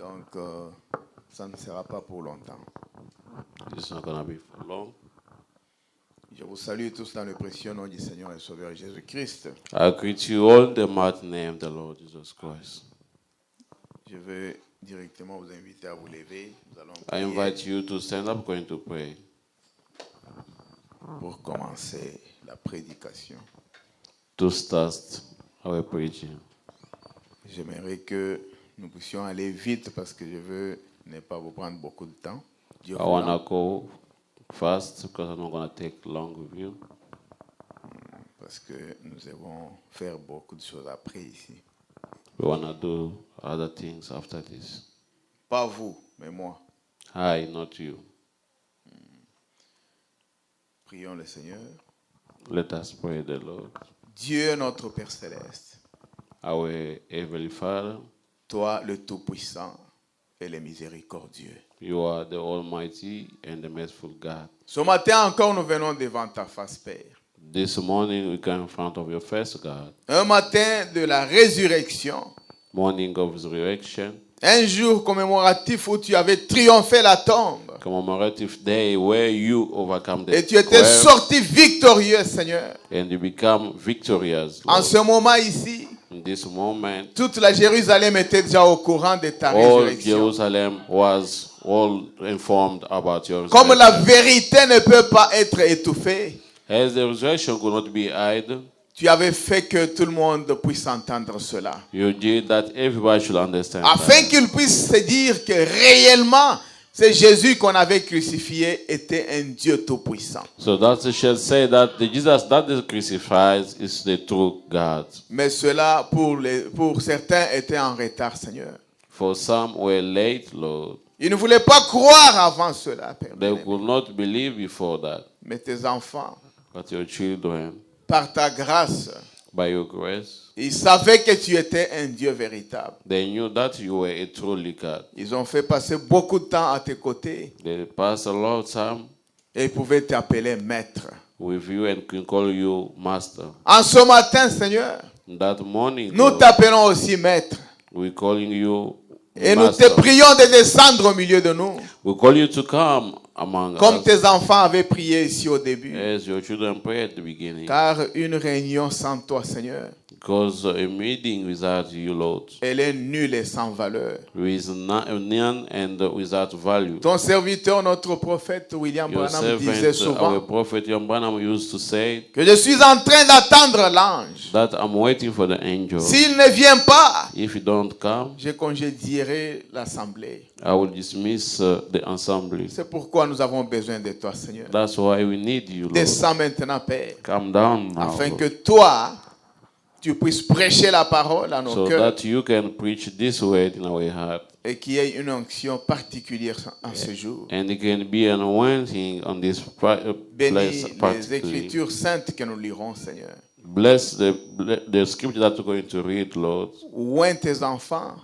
Donc, ça ne sera pas pour longtemps. It's not going to be for long. Je vous salue tous dans le précieux nom du Seigneur et Sauveur Jésus-Christ. I greet you all in the mighty name of the Lord Jesus Christ. Je veux directement vous inviter à vous lever. Nous allons I prier invite you to stand up, going to pray. pour commencer la prédication. To start our preaching. J'aimerais que nous puissions aller vite parce que je veux ne pas vous prendre beaucoup de temps. Dieu I want voulant. to go fast because I'm not going to take long with you. Parce que nous allons faire beaucoup de choses après ici. We want to do other things after this. Pas vous, mais moi. I, not you. Prions le Seigneur. Let us pray the Lord. Dieu notre Père Céleste, Our Heavenly Father, toi le Tout-Puissant et le Miséricordieux. you are the Almighty and the merciful God. Ce matin encore, nous venons devant ta face, Père. This morning we come in front of your face, God. Un matin de la résurrection. Morning of resurrection. Un jour commémoratif où tu avais triomphé la tombe. Commemorative day where you overcome the Et tu étais grave sorti victorieux, Seigneur. and you become victorious. En Lord. ce moment ici, In this moment, toute la Jérusalem était déjà au courant de ta all résurrection. Jerusalem was all informed about your Comme la resurrection. vérité ne peut pas être étouffée, As the resurrection could not be hid, tu avais fait que tout le monde puisse entendre cela. you did that everybody should understand Afin that. qu'ils puissent se dire que réellement, c'est Jésus qu'on avait crucifié était un Dieu tout-puissant. So that they shall say that the Jesus that is crucified is the true God. Mais cela, pour certains, était en retard, Seigneur. For some were late, Lord. Ils ne voulaient pas croire avant cela, Père. They bien-aimé. could not believe before that. Mais tes enfants, But your children, par ta grâce, by your grace, ils savaient que tu étais un Dieu véritable. they knew that you were a truly God. Ils ont fait passer beaucoup de temps à tes côtés They passed a lot of time et ils pouvaient t'appeler maître. with you and can call you Master. En ce matin, Seigneur, That morning, nous Lord, t'appelons aussi maître. we're calling you Et nous te Master. prions de descendre au milieu de nous. We call you to come among Comme us, tes enfants avaient prié ici au début. as your children prayed at the beginning. Car une réunion sans toi, Seigneur, Because a meeting without you, Lord, elle est nulle et sans valeur. with none and without value. Ton serviteur, notre prophète William Your Branham disait servant, souvent our prophet Young Branham used to say que je suis en train d'attendre l'ange. that I'm waiting for the angel. S'il ne vient pas, If you don't come, je congédierai l'assemblée. I will dismiss the assembly. C'est pourquoi nous avons besoin de toi, Seigneur. That's why we need you, Lord. Descends maintenant, Père, Come down now, afin Lord, que toi, tu puisses prêcher la parole à nos so cœurs that you can preach this word in our heart. et qu'il y ait une onction particulière en ce jour. And it can be an anointing on this Bénis place les particularly. Écritures saintes que nous lirons, Seigneur. Bless the scripture that we're going to read, Lord. Oint tes enfants,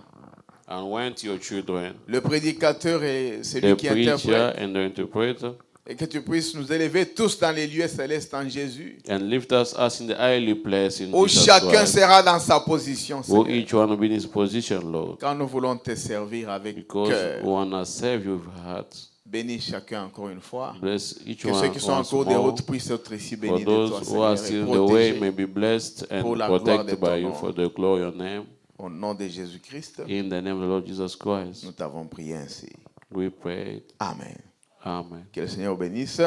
And when to your children, le prédicateur et celui the qui preacher interprète, and the interpreter, et que tu puisses nous élever tous dans les lieux célestes en Jésus, and lift us in the highly place in où Jesus chacun Christ. sera dans sa position, Who Seigneur. each one will be in his position, Lord. Quand nous voulons te servir avec Because cœur, we want to serve you with heart. bénis chacun encore une fois. Bless each Que one ceux qui sont en once cours de more. route puissent être ici For bénis de those toi, who are Seigneur, still et in the way may protégés be blessed and pour la gloire de protected ton by you nom. for the glory of your name. au nom de Jésus-Christ. In the name of the Lord Jesus Christ, Nous t'avons prié ainsi. we pray. Amen. Amen. Que le Seigneur vous bénisse.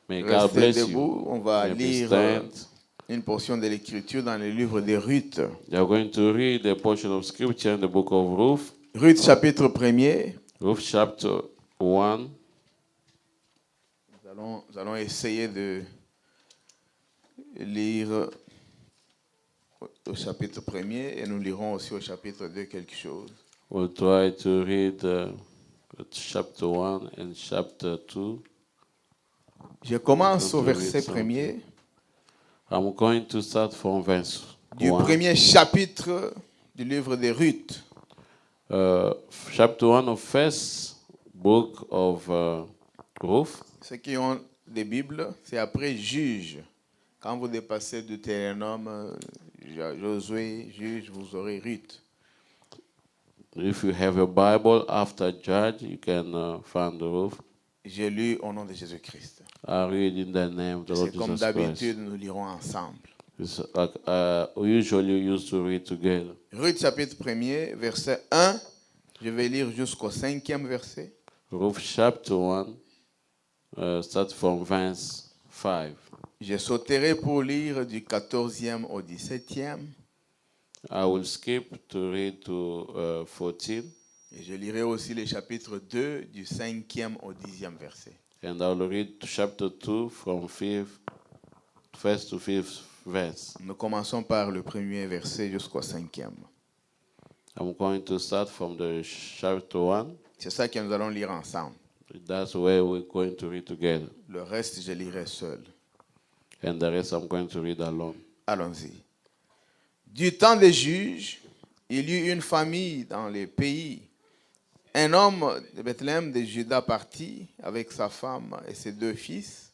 May God Restez bless debout. you. On va May we lire stand. une portion de l'Écriture dans le livre de Ruth. We are going to read a portion of scripture in the book of Ruth. Ruth chapitre 1er. Ruth chapter 1. Nous allons essayer de lire au chapitre 1er et nous lirons aussi au chapitre 2 quelque chose. We'll try to read chapter 1 and chapter 2. Je commence au Going to read verset something. 1er I'm going to start from verse du 1. premier chapitre du livre de Ruth. Chapter 1 of first book of Ruth. Ceux qui ont des Bibles, c'est après Juge. Quand vous dépassez Deutéronome, Josué, Juge, vous aurez Ruth. If you have a Bible after Judge, you can find the roof. J'ai lu au nom de Jésus-Christ. I read in the name of the Lord C'est comme Jesus Christ. d'habitude, nous lirons ensemble. It's like we usually used to read together. Ruth chapitre 1er, verset 1. Je vais lire jusqu'au 5e verset. Ruth chapter 1, start from verse 5. Je sauterai pour lire du 14e au 17e. I will skip to read to 14. Et je lirai aussi les chapitres 2 du 5e au 10e verset. And I will read to chapter 2 from 1st to 5th verse. Nous commençons par le premier verset jusqu'au 5e. I'm going to start from the chapter 1. C'est ça que nous allons lire ensemble. That's where we're going to read together. Le reste, je lirai seul. And the rest I'm going to read alone. Allons-y. Du temps des juges, il y eut une famille dans les pays. Un homme de Bethléem de Juda partit avec sa femme et ses 2 fils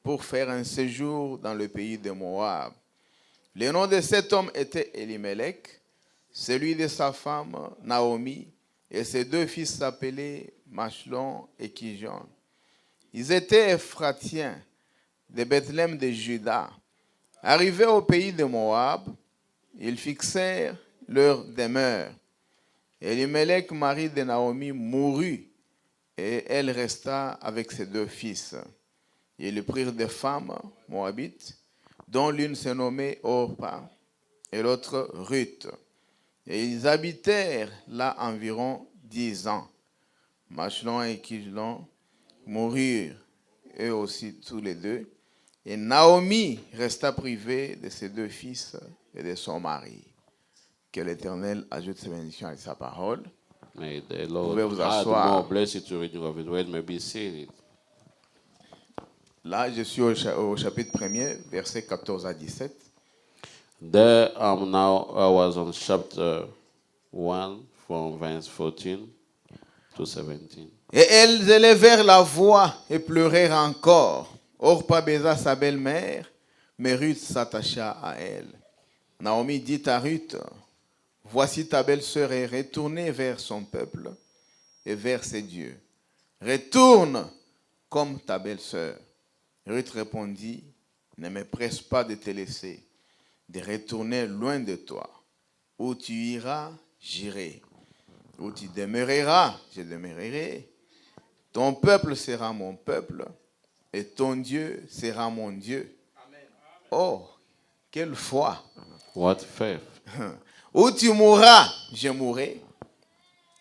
pour faire un séjour dans le pays de Moab. Le nom de cet homme était Elimelech, celui de sa femme Naomi, et ses 2 fils s'appelaient Machlon et Kijon. Ils étaient Ephratiens de Bethléem de Juda. Arrivés au pays de Moab, ils fixèrent leur demeure. Elimelech, mari de Naomi, mourut, et elle resta avec ses 2 fils. Ils prirent des femmes moabites, dont l'une se nommait Orpa et l'autre Ruth. Et ils habitèrent là environ 10 ans. Machlon et Kijon moururent, eux aussi tous les 2. Et Naomi resta privée de ses 2 fils et de son mari. Que l'Éternel ajoute ses bénédictions à sa parole. May the Vous pouvez Lord vous add asseoir. more blessing to reading of His word. May be seated. Là, je suis au chapitre 1er, versets 14 à 17. There now I was on chapter 1 from verse 14 to 17. Et elles élevèrent la voix et pleurèrent encore. Orpa baisa sa belle-mère, mais Ruth s'attacha à elle. Naomi dit à Ruth, « Voici ta belle-sœur est retournée vers son peuple et vers ses dieux. Retourne comme ta belle-sœur. » Ruth répondit, « Ne me presse pas de te laisser, de retourner loin de toi. Où tu iras, j'irai. Où tu demeureras, je demeurerai. Ton peuple sera mon peuple et ton Dieu sera mon Dieu. » Oh, quelle foi! What faith! Où tu mourras, je mourrai,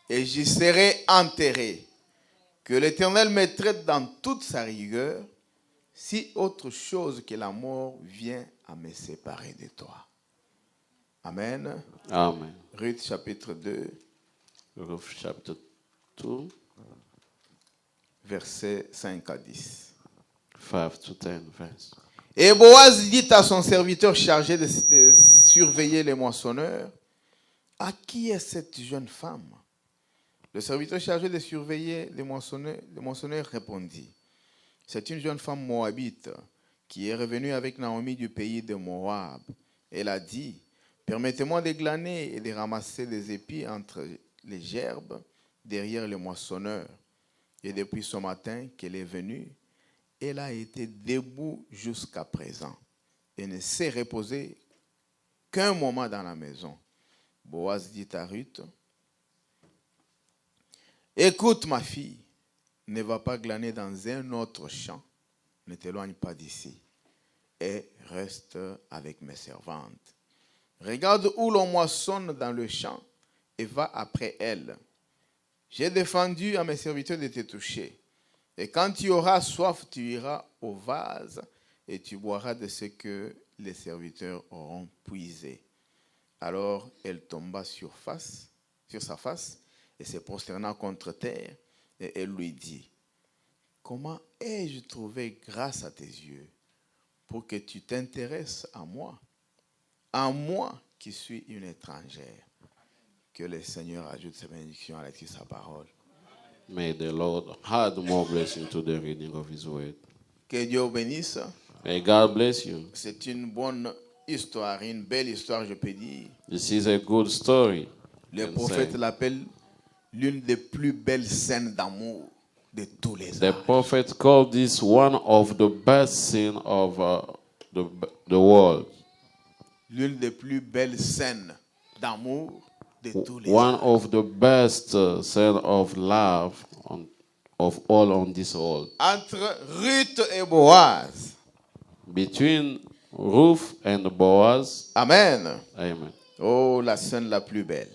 et j'y serai enterré. Que l'Éternel me traite dans toute sa rigueur, si autre chose que la mort vient à me séparer de toi. Amen. Amen. Ruth chapitre 2, Ruth chapter 2, versets 5 à 10. 5 to 10 verse. Et Boaz dit à son serviteur chargé de surveiller les moissonneurs, « À qui est cette jeune femme ?» Le serviteur chargé de surveiller les moissonneurs répondit, « C'est une jeune femme moabite qui est revenue avec Naomi du pays de Moab. Elle a dit, « Permettez-moi de glaner et de ramasser des épis entre les gerbes derrière les moissonneurs. » Et depuis ce matin qu'elle est venue, elle a été debout jusqu'à présent et ne s'est reposée qu'un moment dans la maison. Boaz dit à Ruth, « Écoute ma fille, ne va pas glaner dans un autre champ, ne t'éloigne pas d'ici et reste avec mes servantes. Regarde où l'on moissonne dans le champ et va après elle. J'ai défendu à mes serviteurs de te toucher. Et quand tu auras soif, tu iras au vase et tu boiras de ce que les serviteurs auront puisé. » Alors elle tomba sur sa face et se prosterna contre terre. Et elle lui dit, « Comment ai-je trouvé grâce à tes yeux pour que tu t'intéresses à moi qui suis une étrangère? » Que le Seigneur ajoute ses bénédictions à la lecture de sa parole. May the Lord add more blessing to the reading of His word. Que Dieu vous bénisse. May God bless you. C'est une bonne histoire, une belle histoire, je peux dire. This is a good story. Le can prophète say. l'appelle l'une des plus belles scènes d'amour de tous les The âges. prophet called this one of the best scenes of the world. L'une des plus belles scènes d'amour de tous les One âges. of the best scenes of love of all on this world. Entre Ruth et Boaz. Between Ruth and Boaz. Amen. Amen. Oh, la scène la plus belle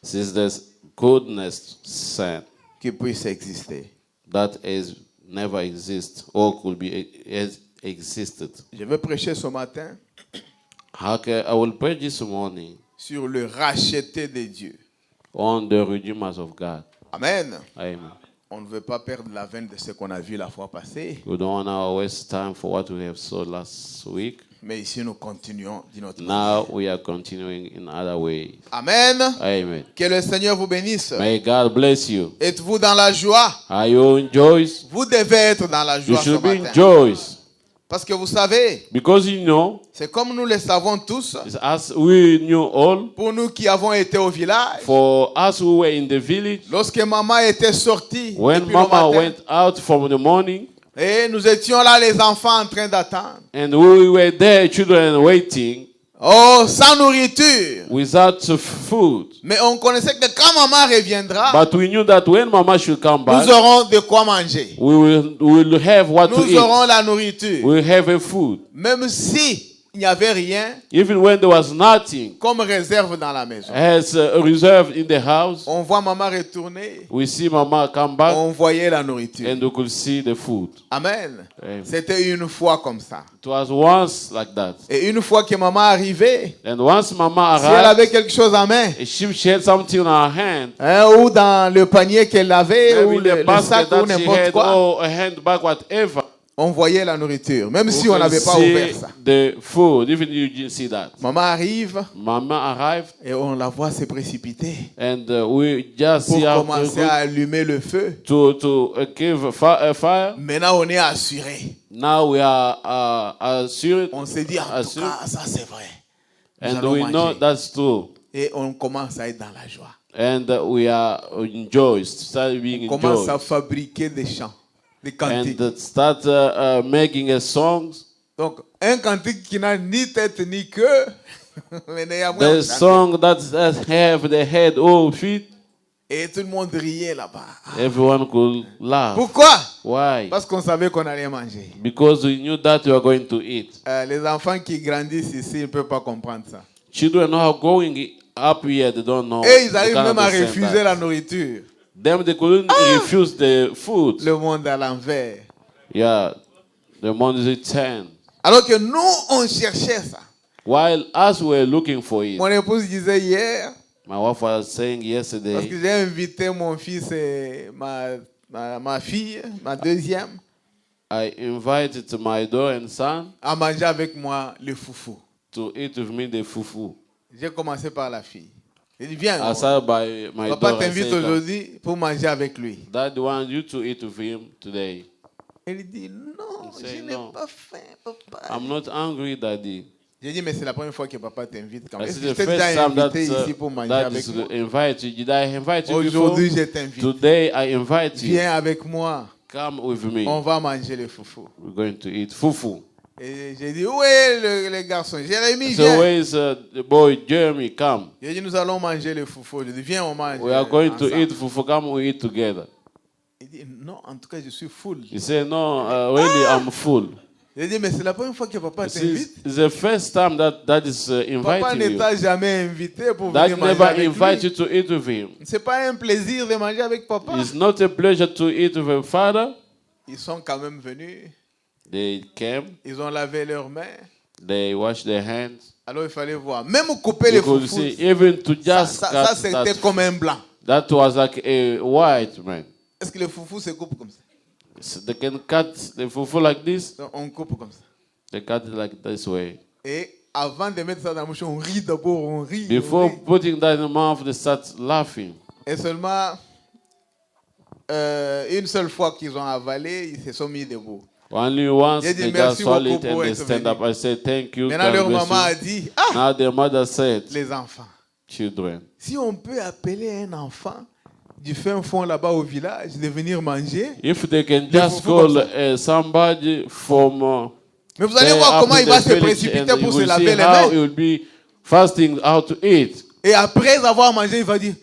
This is the goodness scene qui puisse exister. that has never existed or could be has existed. Je vais prêcher ce matin Okay, I will pray this morning sur le racheté de Dieu. on the Redeemers of God. Amen. Amen. On ne veut pas perdre la veine de ce qu'on a vu la fois passée, We don't want to waste time for what we have saw last week. mais ici nous continuons d'une autre manière. Now we are continuing in other ways. Amen. Amen. Que le Seigneur vous bénisse. May God bless you. Êtes-vous dans la joie? Are you in joy? Vous devez être dans la You joie ce should be in matin. joy. Parce que vous savez, Because you know, c'est comme nous le savons tous, it's as we knew all, pour nous qui avons été au village, for us who were in the village, lorsque maman était sortie when depuis le Mama matin, went out from the morning, et nous étions là les enfants en train d'attendre. and we were there, children waiting, Oh, sans nourriture. without food. Mais on connaissait que quand maman reviendra, But we knew that when Mama should come back, nous aurons de quoi manger. we will have what to Nous aurons eat. la nourriture. We will have a food. Même si il n'y avait rien Even when there was nothing comme réserve dans la maison. as reserved in the house, On voit maman retourner, we see Mama come back on voyait la nourriture. and we could see the food. Amen. Amen. C'était une fois comme ça. It was once like that. Et une fois que maman arrivait, And once Mama si elle arrived, avait quelque chose en main, she had something in her hand, hein, ou dans le panier qu'elle avait, ou maybe le the sac, basket ou that she n'importe had, quoi, or a handbag, whatever. on voyait la nourriture, même si We on could n'avait pas see ouvert ça. the food, even you didn't see that. Maman arrive Mama arrived, et on la voit se précipiter and we just pour see how commencer à allumer le feu. to give a fire. Maintenant, on est assuré. Now we are assured, On s'est dit, en tout assured, cas, ça c'est vrai. Nous and allons we know manger. that's true. Et on commence à être dans la joie. And we are in joy, start being On in commence à joy, fabriquer des chants, des cantiques. and start making a songs. Donc, un cantique qui n'a ni tête ni queue. mais néanmoins, on The chante. song that have the head or feet, Et tout le monde riait là-bas. everyone could laugh. Pourquoi? Why? Parce qu'on savait qu'on allait manger. Because we knew that we were going to eat. Les enfants qui grandissent ici ne peuvent pas comprendre ça. Children are growing up here, they don't know. Et ils they arrivent can't même à understand refuser that. la nourriture. Them, they couldn't refuse the food. Le monde à l'envers. Yeah, the money is 10. Alors que nous, on cherchait ça. While us were looking for it, Mon épouse disait hier, my wife was saying parce yesterday, que j'ai invité mon fils et ma fille, ma deuxième, I invited my daughter and son à manger avec moi le foufou. to eat with me the fufu. J'ai commencé par la fille. J'ai dit, viens, I started by my papa daughter. I t'invite said, aujourd'hui pour manger avec lui. Dad wants you to eat with him today. Elle dit, non, Il say je n'ai non. pas faim, papa. I'm not hungry, Daddy. J'ai dit, mais c'est la première fois que papa t'invite quand même. I Est-ce said que the je t'ai first déjà time that invité ici pour manger Dad avec is moi? invite you. Did I invite you before? Aujourd'hui, je t'invite. Today I invite you. Viens avec moi. Come with me. On va manger le foufou. We're going to eat fufu. Et j'ai dit, où est le garçon? Jérémy, So viens. where's the boy Jeremy? Come. J'ai dit, nous allons manger le foufou. J'ai dit, viens, on mange. We are going to ensemble. eat fufu. Come, we eat together. Il dit, non, en tout cas, je suis full. He said, no, really, I'm full. J'ai dit, mais c'est la première fois que papa This t'invite. is the first time that is Papa inviting ne you. t'a jamais invité pour Dad venir manger never avec invite lui. you to eat with him. C'est pas un plaisir de manger avec papa. It's not a pleasure to eat with a father. Ils sont quand même venus. They came, Ils ont lavé leurs mains. they washed their hands. Alors il fallait voir. Même couper les You could foufous. see, even to Ça, just ça, cut c'était that, comme un blanc. that was like a white man. Est-ce que les foufous se coupent comme ça? So they can cut the fufu like this. Donc, on coupe comme ça. They cut it like this way. Et avant de mettre ça dans la bouche, on rit d'abord, on rit. Before putting that in the mouth, they start laughing. Et seulement une seule fois qu'ils ont avalé, ils se sont mis debout. Only once J'ai dit they merci just swallow beaucoup it and pour they être stand up. venu. I say thank you. Maintenant, God leur bless maman a you. dit, ah, Now their mother said, les enfants, children, si on peut appeler un enfant du fin fond là-bas au village de venir manger. If they can Le just foufou comme call somebody from Mais vous allez there voir up comment in il va the se village, précipiter and pour you se will see laver les how mains. he will be fasting how to eat. Et après avoir mangé, il va dire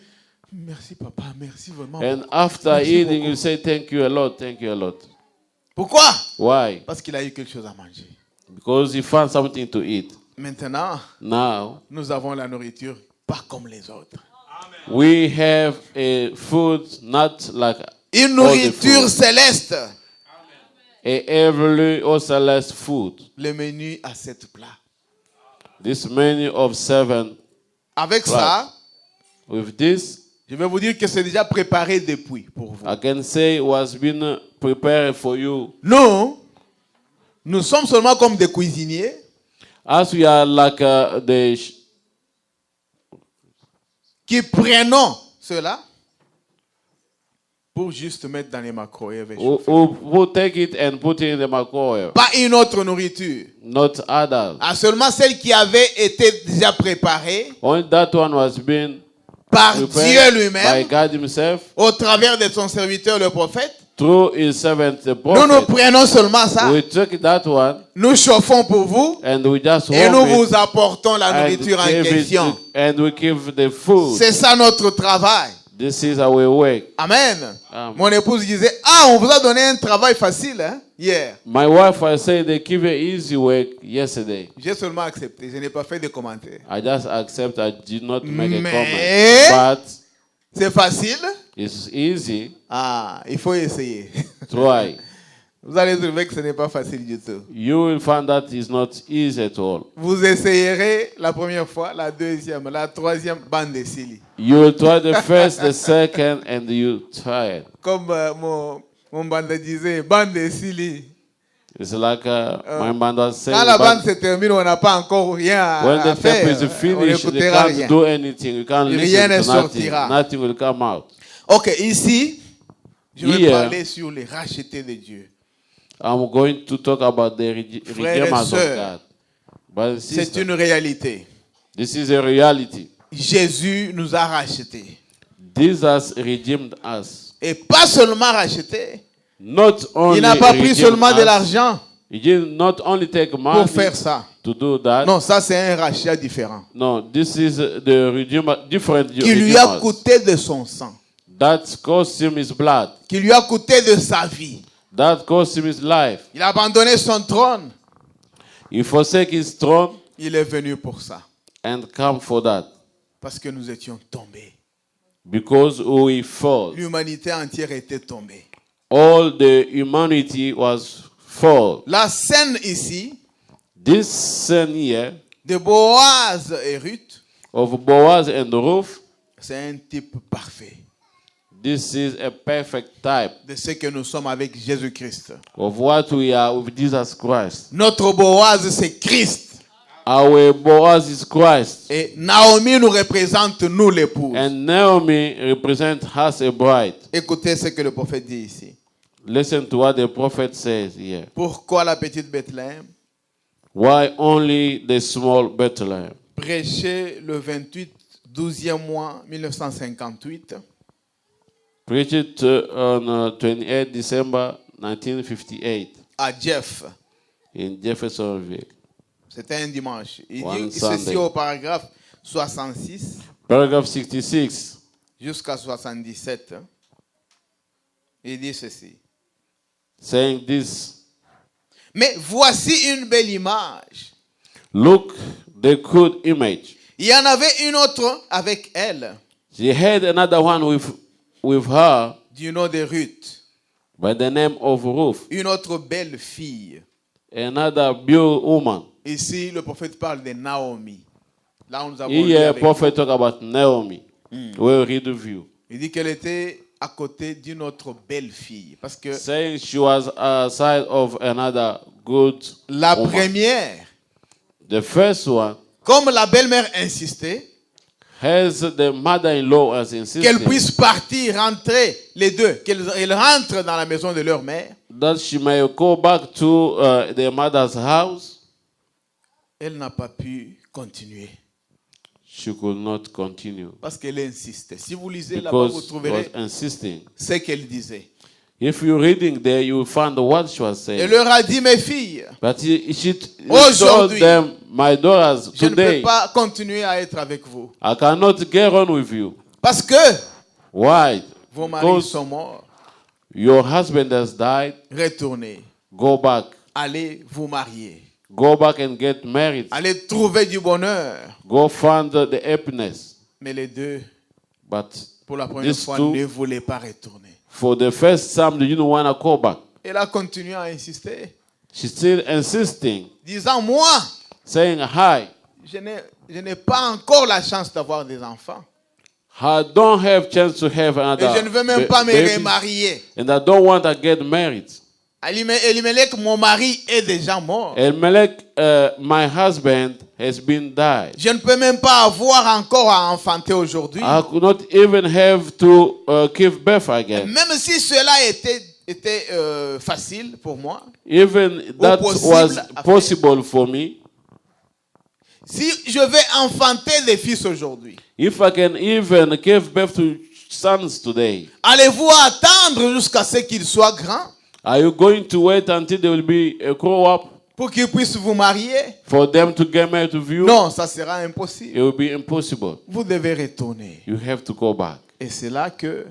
merci papa, merci vraiment. And after Merci eating, beaucoup. you say thank you a lot, thank you a lot. Pourquoi? Why? Parce qu'il a eu quelque chose à manger. Because he found something to eat. Maintenant, Now, nous avons la nourriture pas comme les autres. we have a food not like Une all the nourriture food. céleste. A heavenly or celeste food. Le menu à 7 plats. This menu of 7. Avec Plats. ça, With this, je vais vous dire que c'est déjà préparé depuis pour vous. I can say it was been prepared for you. Nous sommes seulement comme des cuisiniers As we are like qui prenons cela pour juste mettre dans les micro-ondes et chauffer. who take it and put it in the microwave, Pas une autre nourriture. not others. Seulement celle qui avait été déjà préparée Only that one was being par Dieu prepared by lui-même God Himself au travers de son serviteur le prophète. through His servant the Nous prophet. prenons seulement ça. We took that one Nous chauffons pour vous and we just et nous warm it vous apportons la and nourriture en give it question. to- and we give the food. C'est ça notre travail. This is our work. Amen. Amen. Mon épouse disait, on vous a donné un travail facile hein, hier. My wife, I said they give you easy work yesterday. J'ai seulement accepté, je n'ai pas fait de commentaires. I just accept. I did not make a Mais- comment. But C'est facile? it's easy. Il faut essayer. Try. Vous allez trouver que ce n'est pas facile du tout. You will find that it's not easy at all. Vous essayerez la première fois, la deuxième, la troisième, bande de silly. You will try the first, the second, and you try it. Comme mon bande disait, bande de silly. It's like my man was saying. Quand la but bande se termine, on n'a pas encore rien when à the faire. tape is On finished, they n'écoutera can't rien. do anything. You can't Rien listen ne to nothing. sortira. Nothing will come out. Ok, ici, je vais Here. parler sur les rachetés de Dieu. I'm going to talk about the Frères et redeemers of sœurs, God. Brothers and C'est sisters, une réalité. this is a reality. Jésus nous a rachetés. Jesus redeemed us. Et pas seulement rachetés. Not only Il n'a pas pris redeemed seulement de us, l'argent He did not only take pour money faire ça. to do that. Non, ça c'est un rachat différent. No, this is the redeemer, different Qui lui a redeemers. coûté de son sang. That cost him his blood. Qui lui a coûté de sa vie. That cost him his life. Il a abandonné son trône. He forsake his throne Il est venu pour ça. and come for that. Parce que nous étions tombés. Because we fall. L'humanité entière était tombée. All the humanity was fall. La scène ici This scene here de Boaz et Ruth, of Boaz and Ruth, c'est un type parfait this is a perfect type de ce que nous sommes avec Jésus-Christ. of what we are with Jesus Christ. Notre Boaz, c'est Christ. Our Boaz is Christ. Et Naomi nous représente, nous l'épouse. And Naomi represents us a bride. Écoutez ce que le prophète dit ici. Listen to what the prophet says here. Pourquoi la petite Bethléem? Why only the small Bethlehem? Prêché le 28, 12e mois 1958 Preached it on 28 December 1958 à Jeff. in Jeffersonville. C'était un dimanche. Il One dit Sunday. ceci au paragraphe 66 Paragraph 66. jusqu'à 77. Il dit ceci. Saying this, Mais voici une belle image. look, the good image. Il y en avait une autre avec elle, She had another one with her du nom de Ruth. by the name of Ruth, Une autre belle fille. another beautiful woman. Ici, le prophète parle de Naomi. Là, nous avons lu Here, avec prophet talk about Naomi. We'll read the view. il dit qu'elle était à côté d'une autre belle fille. Parce que Saying she was aside of another good la woman. première, The first one comme la belle-mère insistait, has the mother-in-law as qu'elle insisting puisse partir, rentrer, les deux, qu'elles rentrent dans la maison de leur mère, that she may go back to their mother's house. elle n'a pas pu continuer. she could not continue Parce qu'elle insistait. Si vous lisez là-bas, vous because she trouverez was insisting. ce qu'elle disait. If you're reading there, you will find what she was Elle saying. leur a dit, mes filles, But she told Aujourd'hui, them, my daughters, je ne peux today, pas continuer à être avec vous. I cannot get on with you. Parce que Why? vos maris Because sont morts. your husband has died. Retournez. Go back. Allez vous marier. Go back and get married. Allez trouver du bonheur. Go find the happiness. Mais les deux, But pour la première these fois, two, ne voulaient pas retourner. for the first time, they didn't want to go back. Elle a continué à insister, She's still insisting, disant, moi, saying, hi, je n'ai pas encore la chance d'avoir des enfants. I don't have chance to have Et another je ne veux même pas me baby, remarier. and I don't want to get married. Elimelech, mon mari, est déjà mort. Elimelech, my husband, has been died. Je ne peux même pas avoir encore à enfanter aujourd'hui. I could not even have to give birth again. Même si cela était facile pour moi. Even that possible was à faire. possible for me. Si je vais enfanter des fils aujourd'hui, If I can even give birth to sons today, allez-vous attendre jusqu'à ce qu'ils soient grands are you going to wait until they will be grow up pour qu'ils puissent vous marier? for them to get married with you? Non, ça sera impossible. It will be impossible. Vous devez retourner. You have to go back. Et c'est là que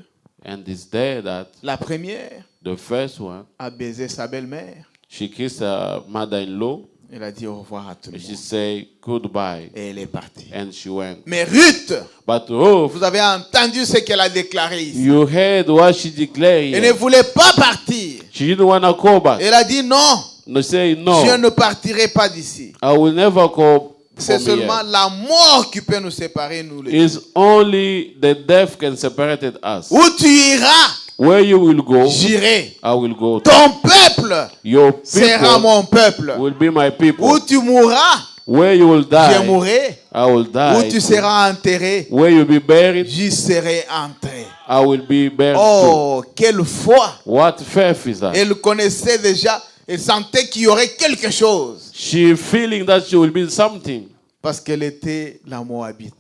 And it's there that la première the first one, a baisé sa belle-mère. she kissed her mother-in-law Elle a dit au revoir à tout le and she monde. said goodbye Et elle est partie. and she went. Mais Ruth, But Ruth, vous avez entendu ce qu'elle a déclaré ici. you heard what she declared. Elle ne Here. voulait pas partir. She didn't want to go back. Elle a dit non, No, say je no. ne partirai pas d'ici. I will never go C'est from seulement here. la mort qui peut nous séparer, nous les deux. It's only the death can separate us. Où tu iras, Where you will go, j'irai. I will go. Ton peuple Your sera people mon peuple. will be my Où people. tu mourras, Where you will je die, mourrai. I will Où die. tu seras enterré, Where you be buried, j'y serai entré. I will be buried too. Oh, quelle foi! What faith is that? Elle connaissait déjà, elle sentait qu'il y aurait quelque chose. She feeling that she will be something Parce qu'elle était la Moabite,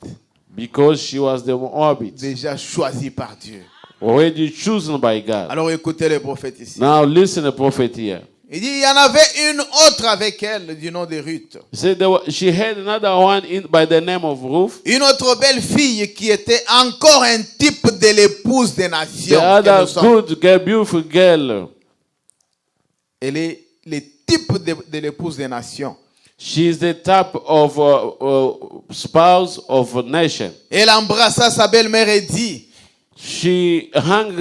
because she was the Moabite, déjà choisie par Dieu. already chosen by God. Alors écoutez le prophète ici. Now listen, the prophet here. Il dit, il y en avait une autre avec elle du nom de Ruth. He said she had another one by the name of Ruth. Une autre belle fille qui était encore un type de l'épouse des The nations. que other nous sommes. good girl, beautiful girl. Elle est le type de l'épouse des nations. She is the type of spouse of a nation. Elle embrassa sa belle-mère et dit, She hung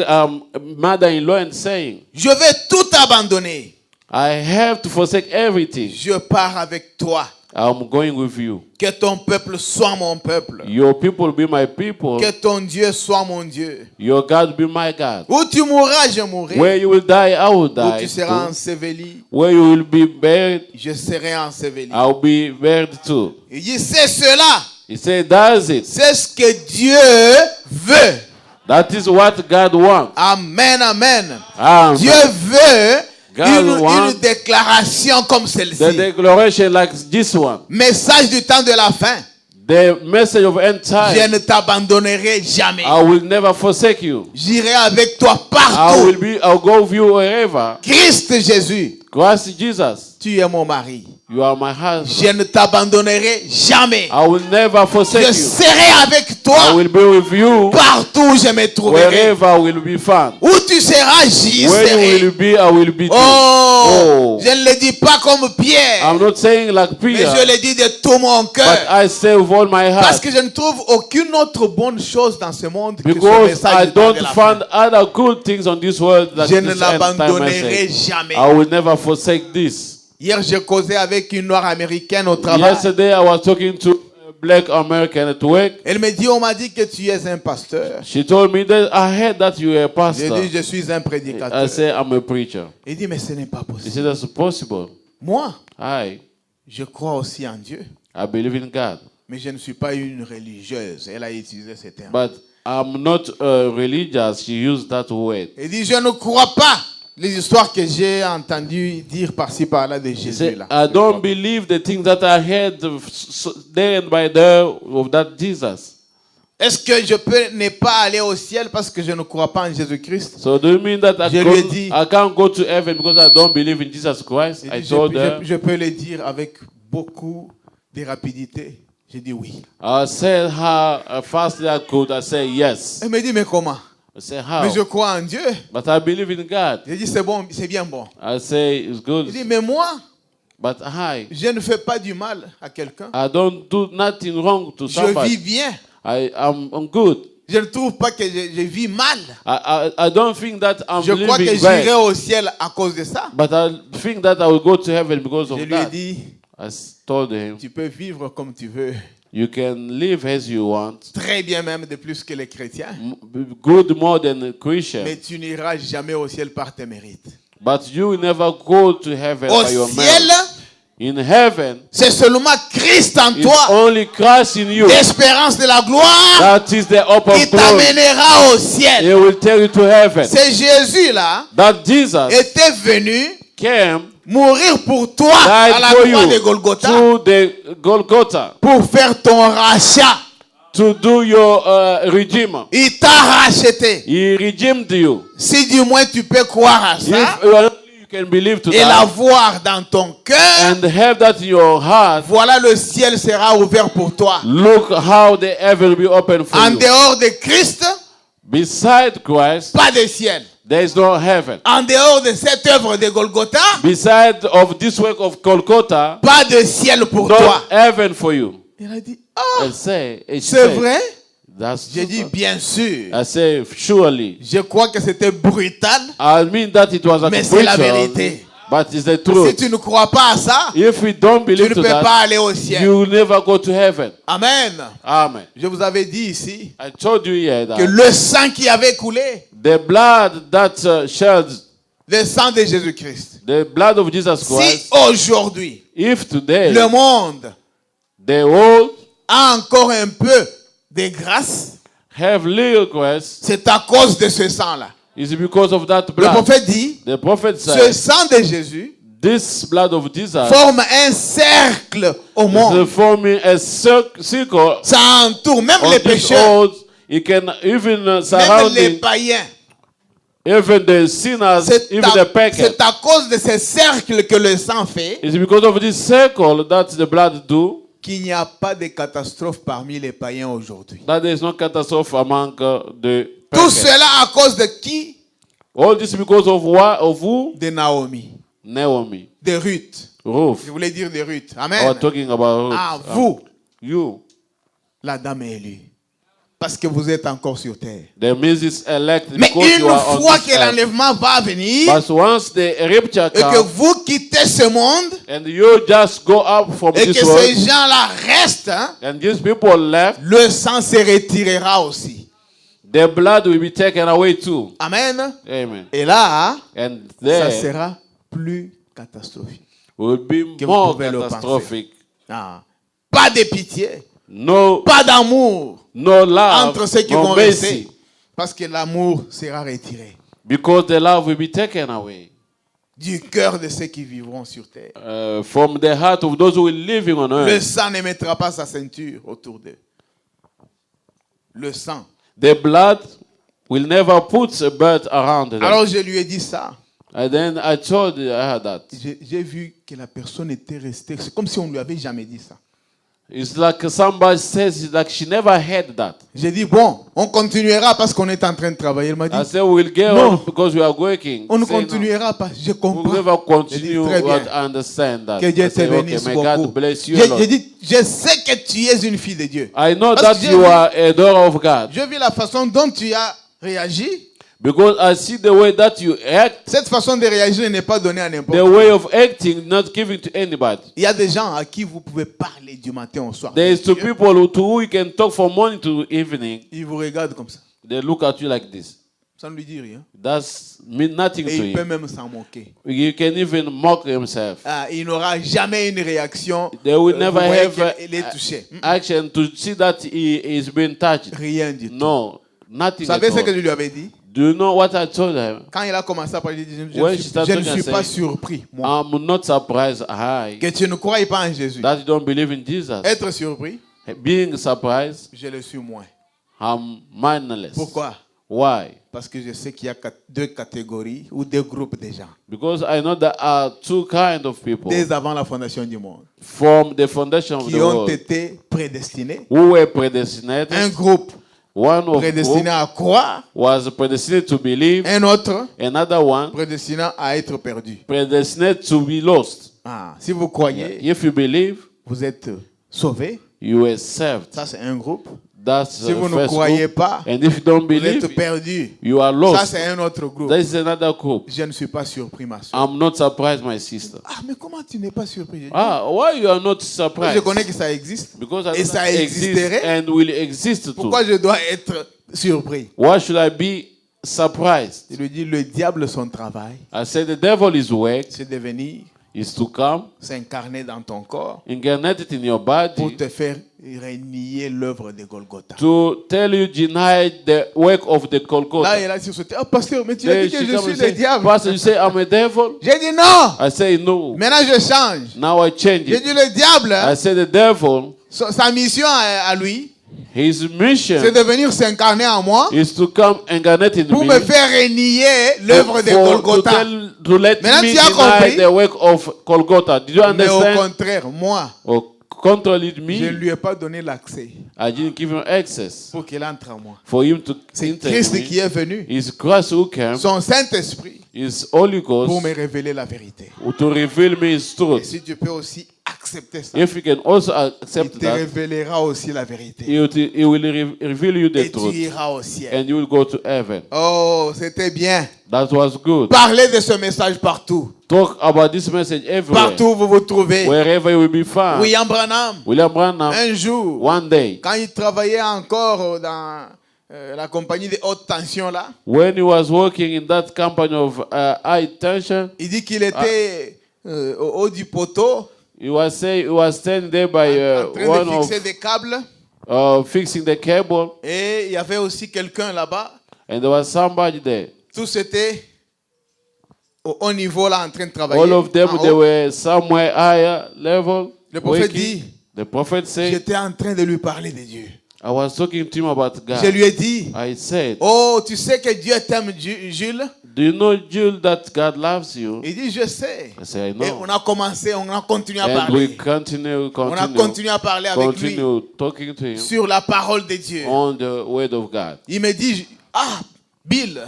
mother-in-law and saying, je vais tout abandonner. I have to forsake everything. Je pars avec toi. I'm going with you. Que ton peuple soit mon peuple. Your people be my people. Que ton Dieu soit mon Dieu. Your God be my God. Où tu mourras, je mourrai. Where you will die, I will Où die. tu seras too. enseveli, Where you will be buried, je serai enseveli. I'll be buried too. Il dit, c'est cela. He said, that's it. C'est ce que Dieu veut. That is what God wants. Amen, amen. Amen. Dieu veut God une wants déclaration comme the celle-ci. declaration like this one. Message du temps de la fin. The message of end Je time. ne t'abandonnerai jamais. I will never forsake you. J'irai avec toi I'll partout. go with you wherever. Christ Jésus, Christ Jesus, tu es mon mari. you are my husband. Je ne t'abandonnerai jamais. I will never forsake Je you. serai avec I toi will be with you partout où je me trouverai. wherever I will be found. Où tu seras, j'y Where you serai. will be, I will be too. Oh, je ne le dis pas comme Pierre, I'm not saying like mais Peter, je le dis de tout mon but cœur. I say with all my Parce heart. que je ne trouve aucune autre bonne chose dans ce monde que ce Because message I du temps don't de la fin. find other good things on this world that Je this ne end time l'abandonnerai message. jamais. I will never forsake this. Hier, j'ai causé avec une noire américaine au travail. Yesterday I was talking to a black American at work. Elle me dit, on m'a dit que tu es un pasteur. She told me that I heard that you were a J'ai pastor. dit, je suis un I prédicateur. said I'm a preacher. Il dit, mais ce n'est pas He possible. said that's possible. Moi, I je crois aussi en Dieu, believe in God, mais je ne suis pas une religieuse. Elle a utilisé ce terme. but I'm not religious. She used that word. Il dit, je ne crois pas les histoires que j'ai entendues dire par-ci par-là de He Jésus said, là. I don't believe the things that I heard day and by day of that Jesus. Est-ce que je peux ne pas aller au ciel parce que je ne crois pas en Jésus-Christ? So do you mean that Je lui ai dit- I can't go to heaven because I don't believe in Jesus Christ? J'ai I dit, told her. je peux le dire avec beaucoup de rapidité. J'ai dit oui. I said how fast I could. I said yes. Elle me dit mais comment? I said how? Mais je crois en Dieu. But I believe in God. J'ai dit c'est bon, c'est bien bon. I say it's good. Il dit mais moi, But I je ne fais pas du mal à quelqu'un. don't do nothing wrong to Je vis somebody. bien. I'm good. Je ne trouve pas que je vis mal. I don't think that I'm Je crois que living j'irai bad. au ciel à cause de ça. But I think that I will go to heaven because of Je lui ai that. dit, I told him, tu peux vivre comme tu veux. you can live as you want. Très bien même de plus que les chrétiens. Good more than a Christian. Mais tu n'iras jamais au ciel par tes mérites. But you will never go to heaven Au by your ciel, merit. In heaven, c'est seulement Christ en it's toi, only Christ in you. l'espérance de la gloire, That is the hope qui of glory. t'amènera au He ciel. will take you to heaven. C'est Jésus-là That Jesus était venu came, mourir pour toi died à la for croix de you Golgotha to the Golgotha pour faire ton rachat. to do your redeemer. Il t'a racheté. He redeemed you. Si du moins tu peux croire à ça If only you can believe to et that l'avoir dans ton cœur, and have that in your heart, voilà le ciel sera ouvert pour toi. look how the heaven will be open for En you. dehors de Christ, Beside Christ, pas de ciel. there is no heaven. En dehors de cette œuvre de Golgotha, Beside of this work of Golgotha, pas de ciel pour no toi. heaven for you. Il a dit, ah, She c'est said, vrai? That's J'ai dit, bien sûr. I say, surely. Je crois que c'était brutal, I mean that it was a mais c'est la brutal, vérité. but it's the Si truth. tu ne crois pas à ça, If we don't tu ne believe peux to pas that, aller au ciel. you will never go to heaven. Amen. Amen. Je vous avais dit ici I told you here que that le sang qui avait coulé, the blood that shed, le sang de Jésus-Christ. the blood of Jesus Si Christ, aujourd'hui, if today le monde the world a encore un peu de grâce, have little grace, c'est à cause de ce sang-là. it's because of that Le blood. prophète dit, The prophet ce said, sang de Jésus this blood of Jesus forme un cercle au is monde. forming a circle Ça entoure même on les this pécheurs, earth. It can even même les surrounding païens. even the sinners, even the pagans. C'est à cause de ce cercle que le sang fait It's because of this circle that the blood do qu'il n'y a pas de catastrophe parmi les païens aujourd'hui. that there is no catastrophe among the Tout pagans. cela à cause de qui? All this because of what? Of who? De Naomi, Naomi. de Ruth. Ruth. Je voulais dire de Ruth. I Amen. was talking about Ruth. Ah, vous, You. la dame est élue. Parce que vous êtes encore sur terre. The Mrs. elect Mais because une you are on fois this que earth. l'enlèvement va venir But once the rapture et que comes vous quittez ce monde and you just go up from et que this ces world gens-là restent, hein, and these people left, le sang se retirera aussi. the blood will be taken away too. Amen. Amen. Et là, And ça there sera plus catastrophique. will be Que vous more pouvez le catastrophic. Ah. Pas de pitié, No, pas d'amour no love, entre ceux qui no vont mercy, rester. Parce que l'amour sera retiré because the love will be taken away du cœur de ceux qui vivront sur terre. from the heart of those who are living on Le earth. sang ne mettra pas sa ceinture autour d'eux. Le sang. The blood will never put a belt around them. Alors je lui ai dit ça. And then I told her that. J'ai vu que la personne était restée. C'est comme si on ne lui avait jamais dit ça. It's like somebody says, it's like she never heard that. J'ai dit, bon, on continuera parce qu'on est en train de travailler. Elle m'a dit, I said, we'll get No. on because we are working. on ne Say no. continuera pas. Je We'll comprends. never J'ai dit, continue. très bien. But I understand that. Que Dieu I te say, okay, bénisse may beaucoup. God bless you, J'ai Lord. dit, je sais que tu es une fille de Dieu. I know Parce that que j'ai you vu- are a daughter of God. Je vis la façon dont tu as réagi. Because I see the way that you act, Cette façon de réagir n'est pas donnée à n'importe the qui. way of acting, not giving to anybody. Il y a des gens à qui vous pouvez parler du matin au soir. There is two people who, to who you can talk from morning to evening. Ils vous regardent comme ça. They look at you like this. Ça ne lui dit rien. That's mean nothing Et to il peut you. même s'en moquer. You can even mock himself. Ah, il n'aura jamais une réaction. They will vous never voyez have qu'il est touché. action to see that he is being touched. Rien du tout. No, nothing Vous at savez ce que all. je lui avais dit? Do you know what I told her? Quand il a commencé à parler, il dit, When she je started ne suis talking, I pas said, surpris, moi, I'm not surprised, I, que tu ne crois pas en Jésus. that you don't believe in Jesus. Être surpris, Being surprised, je le suis moins. I'm mindless. Pourquoi? Why? Parce que je sais qu'il y a deux catégories ou deux groupes de gens. Because I know there are two kinds of people Dès avant la fondation du monde, from the foundation of qui the ont world été prédestinés. who were predestinated. Un groupe One of prédestiné whom à croire, was predestinated to believe, un autre another one prédestiné à être perdu. predestinated to be lost. Ah, si vous croyez, If you believe, vous êtes sauvés. you are saved. Ça, c'est un groupe. That's Si the vous ne first croyez group. pas, And if you don't vous believe, êtes perdus. you are Ça, lost. c'est un autre groupe. That is another group. Je ne suis pas surpris, ma soeur. I'm not surprised, my sister. Ah, mais comment tu n'es pas surpris? Why you are not Je surprised? connais que ça existe. Because I Et know ça that exists existerait. and will exist too. Pourquoi je dois être surpris? Why should I be surprised? Il lui dit, le diable, son travail, I said the devil is work c'est de venir is to come, s'incarner dans ton corps incarnate it in your pour body, te faire renier l'œuvre de Golgotha. to tell you deny the work of the Là, Golgotha. il a dit, ah, pasteur, mais tu as Then dit que she je come suis and le say, diable. Pastor, you say I'm a devil? J'ai dit non. I say no. Maintenant, je change. Now I change J'ai it. dit, le diable, I say the devil, sa mission à lui, his mission c'est de venir s'incarner en moi is to come incarnate in pour me. me faire renier l'œuvre de to Golgotha. to let Maintenant, me tu as deny compris? the work of Golgotha. Did you Mais au understand? contraire, moi, Contrary to je ne me, lui ai pas donné l'accès I didn't give him access pour qu'il entre en moi. for him to C'est enter Christ me. qui est venu, It's Christ who came, son Saint-Esprit, His Holy pour Ghost, me révéler la vérité. to reveal me His Et truth. si tu peux aussi accepter ça, If you can also il accept te that, révélera aussi la vérité. He will reveal you the Et tu truth, iras au ciel. and you will go to heaven. Oh, c'était bien. That was good. Parlez de ce message partout. Talk about this message everywhere, Partout où vous vous trouvez. wherever you will be found. William Branham, William Branham, un jour, one day, quand il travaillait encore dans la compagnie de haute tension là, when he was working in that company of high tension, il dit qu'il était au haut du poteau, he was standing there by en train one de of fixer des câbles. fixing the cable, Et il y avait aussi quelqu'un là-bas. and there was somebody there. Tous étaient au haut niveau là en train de travailler. All of them, en they haut. were somewhere higher level. Le prophète working. dit, The prophet said, j'étais en train de lui parler de Dieu. I was talking to him about Je God. lui ai dit, I said, oh, tu sais que Dieu t'aime, Jules? do you know, Jules, that God loves you? Il dit, je sais. I said, I Et know. on a commencé, on a continué à And parler. we continue, On a continué à parler avec lui continue talking to him sur la parole de Dieu. on the word of God. Il me dit, ah, Bill,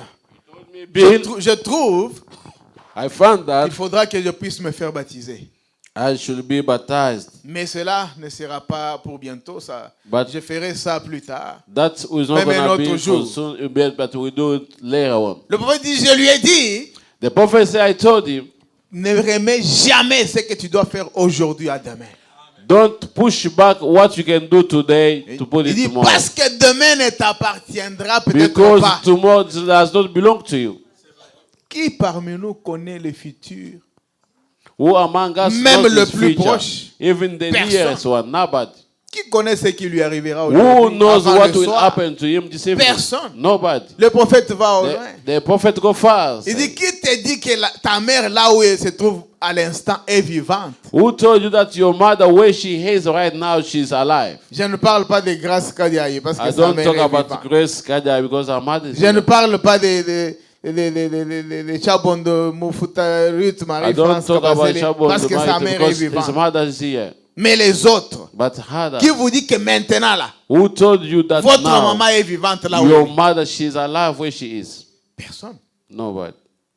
Bill, je trouve I found that qu'il faudra que je puisse me faire baptiser. I should be baptized. Mais cela ne sera pas pour bientôt. Ça. But Je ferai ça plus tard. that is not Même un going to autre be jour. for soon, but we do it later on. Le prophète dit, je lui ai dit, The prophet said, I told him, ne remets jamais ce que tu dois faire aujourd'hui à demain. don't push back what you can do today to put Il it dit, tomorrow. parce que demain ne t'appartiendra peut-être Because pas. tomorrow does not belong to you. Qui parmi nous connaît le futur? Who among us Même knows le his plus future? proche. Even the Personne. nearest one, nobody. Qui connaît ce qui lui arrivera Who aujourd'hui? knows avant what le will soir? happen to him this evening? Personne. Nobody. Le prophète va au loin. The prophet go fast. Il dit, qui te dit que ta mère, là où elle se trouve à l'instant, est vivante? Who told you that your mother, where she is right now, she's alive? Je ne parle pas de Grâce Kadiaye parce que I sa don't mère talk est about vivante. Grace Kadia because her mother is Je ne alive. parle pas de Chabon de Moufuta Ruth I Marie don't France talk about Kabazele Chabon parce que sa mère est because his vivante. mother is here. Mais les autres, But Hada, qui vous dit que maintenant là, who told you that votre now maman est vivante là où your elle est? mother, she's alive where she is? Personne. Nobody.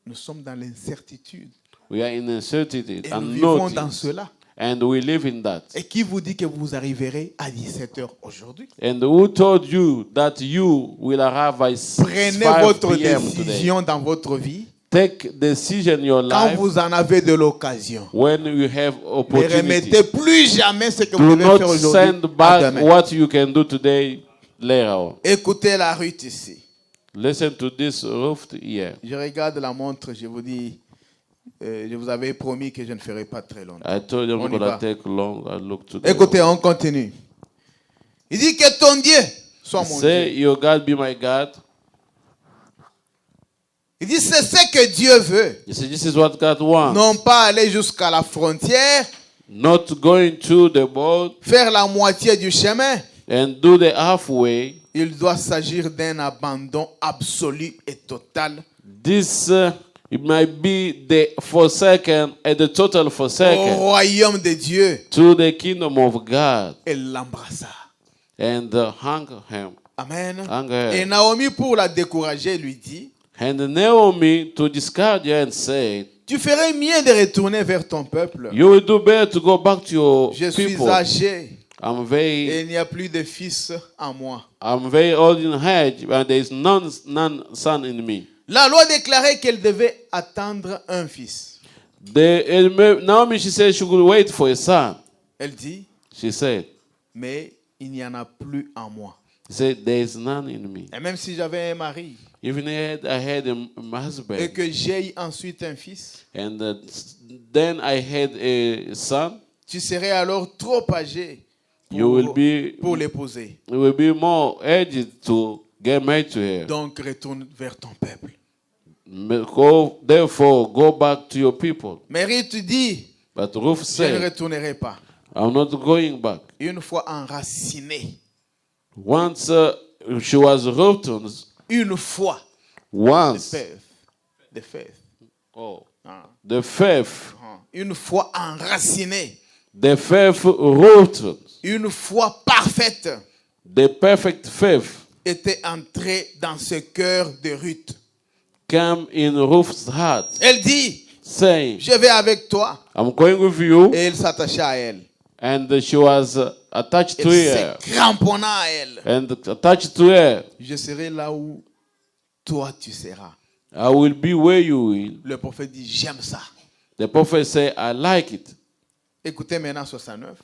Nous sommes dans l'incertitude We are in uncertainty et nous and vivons dans notice. cela. And we live in that. Et qui vous dit que vous arriverez à 17h aujourd'hui? And who told you that you will arrive by Prenez 5 votre p.m. today? décision dans votre vie Take decision in your quand life vous en avez de l'occasion. when you have Ne opportunity. remettez plus jamais ce que vous Do devez not faire aujourd'hui send à back demain. what you can do today later on. Écoutez la Ruth ici. Listen to this Ruth here. Je regarde la montre, je vous dis, je vous avais promis que je ne ferai pas très longtemps. I told you I'm On y not going va. to take long. I look to the Écoutez, on continue. Il dit que ton Dieu soit mon Say, Dieu. your God be my God. Il dit, c'est ce que Dieu veut. You see, this is what God wants. Non pas aller jusqu'à la frontière, Not going through the boat faire la moitié du chemin. and do the halfway. Il doit s'agir d'un abandon absolu et total This it might be the forsaken and the total au forsaken royaume de Dieu. to the kingdom of God Elle l'embrassa. and hung him. Amen. Hung her. Et Naomi, pour la décourager, lui dit, And Naomi to discard her and said, tu ferais mieux de retourner vers ton peuple. you will do better to go back to your Je suis people. âgé I'm et very il n'y a plus de fils en moi. old in age, and there is none son in me. La loi déclarait qu'elle devait attendre un fils. Naomi, she said she would wait for a son. Elle dit, She said, mais il n'y en a plus en moi. she said, there is none in me. Et même si j'avais un mari Even I had a et husband, que j'ai ensuite un fils, and then I had a son, tu serais alors trop âgé you will pour l'épouser. be more aged to get married to her. Donc retourne vers ton peuple. Therefore, go back to your people. Mais Ruth dit, But Ruth je ne said, retournerai pas. I'm not going back. Une fois enracinée, Once she was rooted, une fois, once the faith. Ah. the faith, Une fois enracinée, rooted, une foi parfaite the perfect faith était entrée dans ce cœur de Ruth. came in Ruth's heart, Elle dit, saying, je vais avec toi. I'm going with you. Et il s'attacha à elle. And she was attached to Elle her. se cramponna à elle. And attached to her. Je serai là où toi tu seras. I will be where you will. Le prophète dit, j'aime ça. The prophet said, I like it. Écoutez maintenant 69.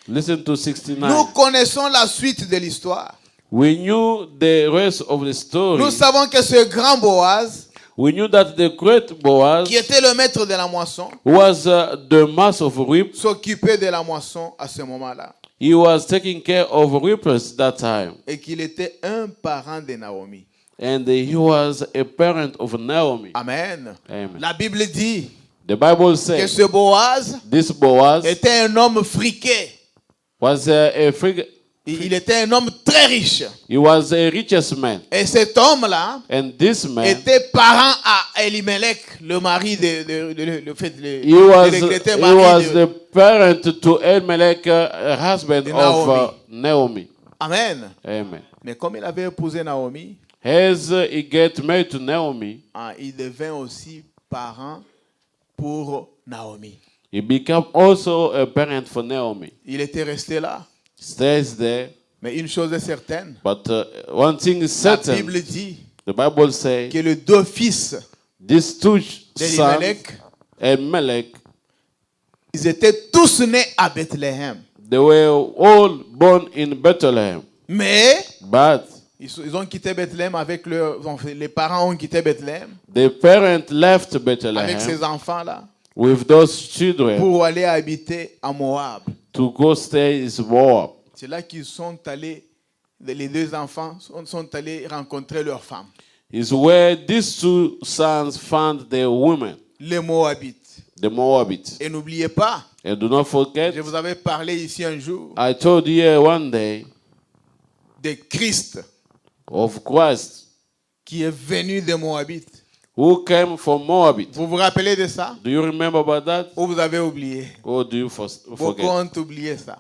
Listen to 69. Nous connaissons la suite de l'histoire. We knew the rest of the story. Nous savons que ce grand Boaz, We knew that the great Boaz, qui était le maître de la moisson, was the master of reap. s'occupait de la moisson à ce moment-là. He was taking care of reapers that time. Et qu'il était un parent de Naomi. And he was a parent of Naomi. Amen. Amen. La Bible dit The Bible que says ce Boaz this Boaz était un homme friqué. was a free. Il était un homme très riche. He was a richest man. Et cet homme-là And this man, était parent à Elimelech, le mari de he was de the parent to Elimelech, husband de of Naomi. Amen. Amen. Mais comme il avait épousé Naomi, As he get married to Naomi, il devint aussi parent pour Naomi. he became also a parent for Naomi. Il était resté là. Stays there. Mais une chose est certaine, But one thing is la certain. Bible dit The Bible says que les deux fils these two sons, d'Elimelech, Elimelech, ils étaient tous nés à Bethléem. they were all born in Bethlehem. Mais But ils ont quitté Bethléem avec les parents ont quitté Bethléem the parent left avec Bethlehem ces enfants-là with those children pour aller habiter à Moab. to go stay in Moab. C'est là qu'ils sont allés, les deux enfants sont allés rencontrer leurs femmes, Is where these two sons found their women, les Moabites. the Moabites. Et n'oubliez pas, And do not forget, je vous avais parlé ici un jour I told you here one day de Christ of Christ qui est venu des Moabites. who came from Moabit. Vous vous rappelez de ça? Do you remember about that? Ou vous avez oublié? Or do you Beaucoup forget? ont oublié ça.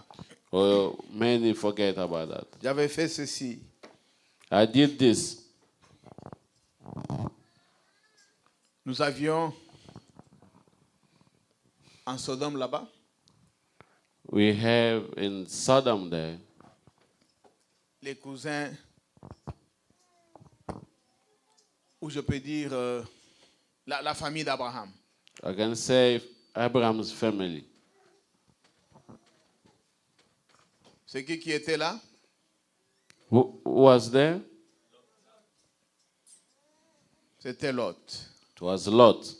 Or many forget about that. J'avais fait ceci. I did this. Nous avions en Sodome là-bas, We have in Sodom there, les cousins, ou je peux dire la famille d'Abraham. I can say Abraham's family. C'est qui était là? Who was there? C'était Lot It was Lot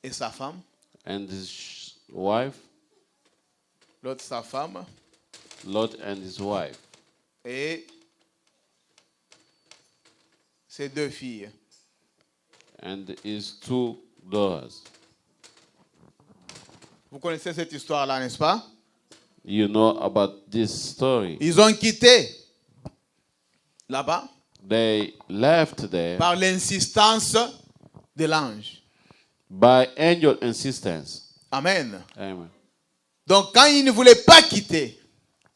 et sa femme. and his wife. Lot, sa femme. Lot and his wife. Et ses deux filles. and his two daughters. Vous connaissez cette histoire-là, n'est-ce pas? You know about this story. Ils ont quitté là-bas They left there par l'insistance de l'ange. by angel insistence. Amen. Amen. Donc, quand ils ne voulaient pas quitter,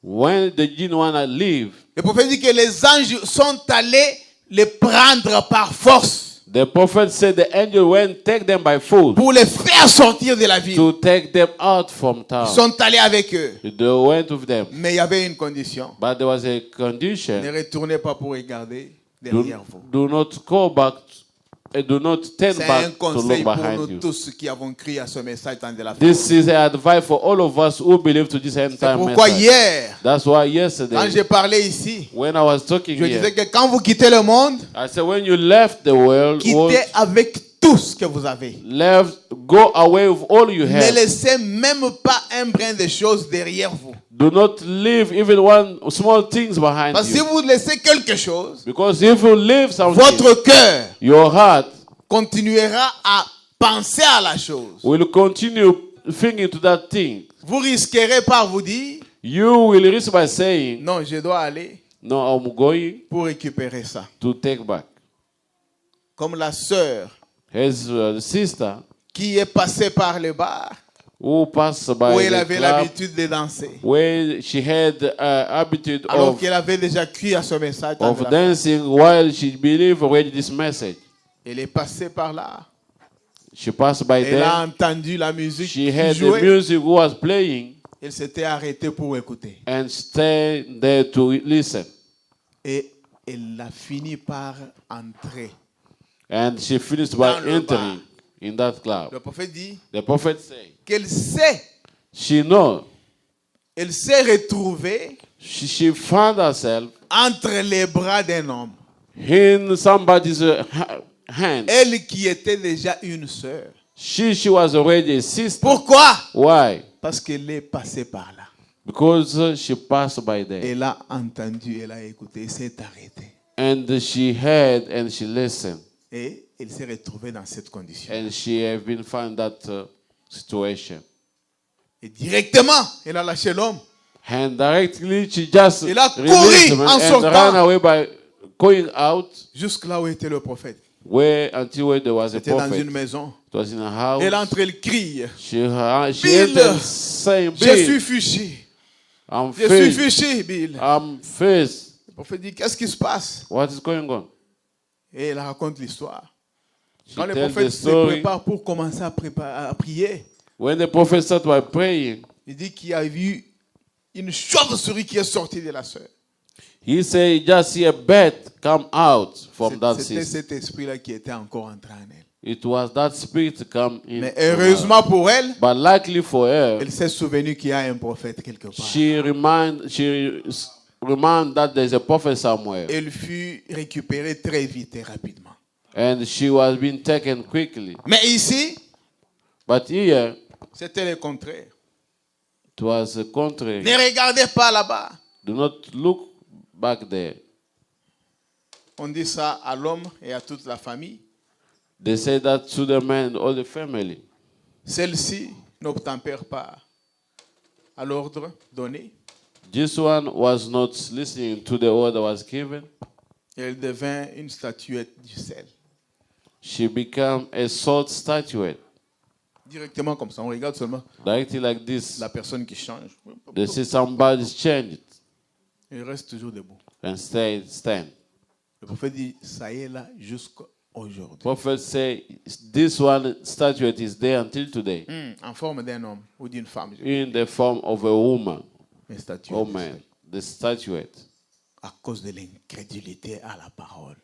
When they didn't want to leave, le prophète dit que les anges sont allés les prendre par force the prophet said the angel went take them by force pour les faire sortir de la ville. to take them out from Ils town. sont allés avec eux. They went with them. Mais il y avait une condition. But there was a Ne condition. retournez pas pour regarder Do, derrière vous. do not go back and do not turn C'est un back to conseil look pour behind nous you. tous qui avons cru à ce message dans de la foi. This is an advice for all of us who believe to this end C'est time pourquoi message. hier, That's why quand yesterday, j'ai parlé ici, when I was talking je disais here, que quand vous quittez le monde, I said when you left the world, quittez avec tout ce que vous avez. go away with all you Ne have. laissez même pas un brin de choses derrière vous. Do not leave even one small things behind Parce que si you. vous laissez quelque chose, Because if you leave something, votre cœur your heart continuera à penser à la chose. will continue thinking to that thing. Vous risquerez par vous dire, You will risk by saying, non, je dois aller no, I'm going pour récupérer ça. to take back. Comme la sœur His sister, qui est passée par le bar, who passed by où elle the avait club, l'habitude de danser. where she had habitude Alors of qu'elle avait déjà cru à ce message. dans de la foi. dancing while she believed already this message. Elle est passée par là. She passed by Elle a there. entendu la musique She qui had the jouait. music who was playing Elle s'était arrêtée pour écouter. and stayed there to listen. Et elle a fini par entrer. And she finished Dans by le entering in that club. Le prophète dit The prophet said, qu'elle s'est, elle s'est retrouvée she found herself entre les bras d'un homme. in somebody's hand. Elle qui était déjà une sœur. She was already a sister. Pourquoi? Why? Parce qu'elle est passée par là. Because she passed by there. Elle a entendu, elle a écouté, elle s'est arrêtée. And she heard and she listened. Et elle s'est retrouvée dans cette condition. And she have been found that situation. Et directement, elle a lâché l'homme. And directly she just Elle a released couru him en and sortant. ran away by going out Jusque là où était le prophète. until there was a C'était dans prophet. une maison. It was in a house. Elle entre, elle crie. She Bill, entered saying, Je Bill, suis fiché. I'm Je suis faced. fiché, Bill. I'm faced. Le prophète dit, qu'est-ce qui se passe? What is going on? Et elle raconte l'histoire. She Quand le tells the prophète se story. prépare pour commencer à prier, When the prophet started by praying, il dit qu'il y a eu une chauve-souris qui est sortie de la sœur. he said, just see a bat come out from that C'était sister. cet esprit-là qui était encore entré en elle. It was that spirit to come in. Mais heureusement pour elle, But likely for her, elle s'est souvenue qu'il y a un prophète quelque part. she remind that there's a prophet somewhere. Elle fut récupérée très vite et rapidement. And she was being taken quickly. Mais ici, But here, c'était le contraire. it was the contrary. Ne regardez pas là-bas. Do not look back there. On dit ça à l'homme et à toute la famille. They say that to the man, all the family. Celle-ci n'obtempère pas à l'ordre donné. This one was not listening to the order was given. Elle devint une statuette du sel. She became a salt statuette. Directement comme ça. On regarde seulement Directly like this. la personne qui change. They see somebody's changed Elle reste toujours debout. and stand. Le prophète dit, ça y est là jusqu'à aujourd'hui. Prophet say this one statuette is there until today En forme d'un homme ou d'une femme. in the form of a woman. Une statuette Oh du man, sel. the statuette. À cause de l'incrédulité à la parole.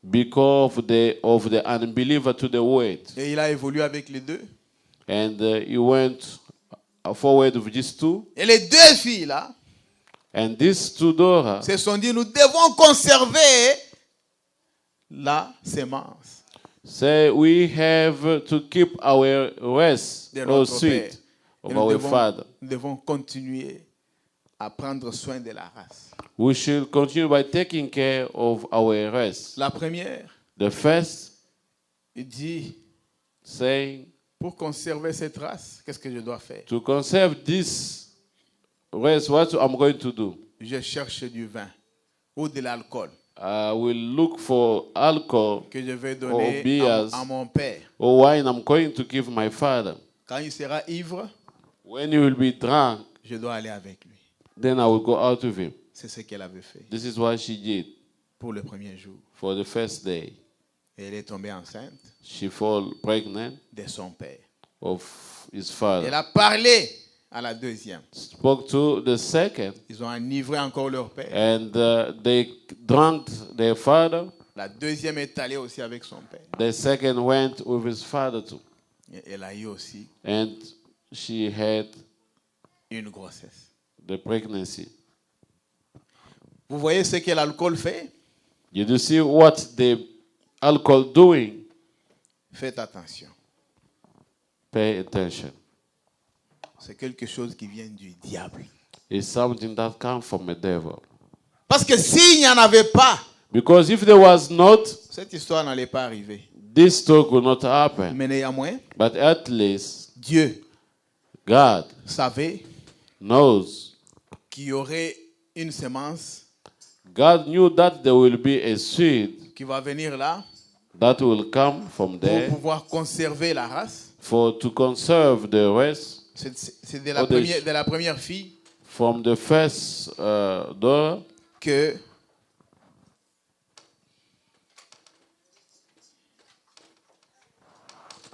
Because of the unbeliever to the word. Et il a évolué avec les deux. And he went forward with these two. Et les deux filles là And these two daughters se sont dit, nous devons conserver la sémence say we have to keep our rest de or notre Père. sweet Et of our Father. nous devons continuer à prendre soin de la race. We should continue by taking care of our rest. La première, The first, il dit, saying, pour conserver cette race, qu'est-ce que je dois faire? to conserve this race, what I'm going to do? Je cherche du vin ou de l'alcool I will look for alcohol que je vais or donner beers à mon père. or wine I'm going to give my father. Quand il sera ivre, When he will be drunk, je dois aller avec lui. then I will go out with him. C'est ce qu'elle avait fait This is what she did pour le premier jour. for the first day. Et elle est tombée enceinte She fall pregnant de son père. of his Elle father. a parlé à la deuxième. Spoke to the second, Ils ont enivré encore leur père. and they drank their father. La deuxième est allée aussi avec son père. The second went with his father too. Et elle a eu aussi And she had une grossesse. the pregnancy. Vous voyez ce que l'alcool fait? Did you see what the alcohol doing? Faites attention. Pay attention. C'est quelque chose qui vient du diable. It's something that comes from the devil. Parce que s'il n'y en avait pas, Because if there was not, cette histoire n'allait pas arriver. this talk would not happen. Mais néanmoins, But at least Dieu God savait knows. qu'il y aurait une semence God knew that there will be a seed qui va venir là that will come from pour there pouvoir conserver la race. to conserve the rest C'est de la première fille from the first daughter que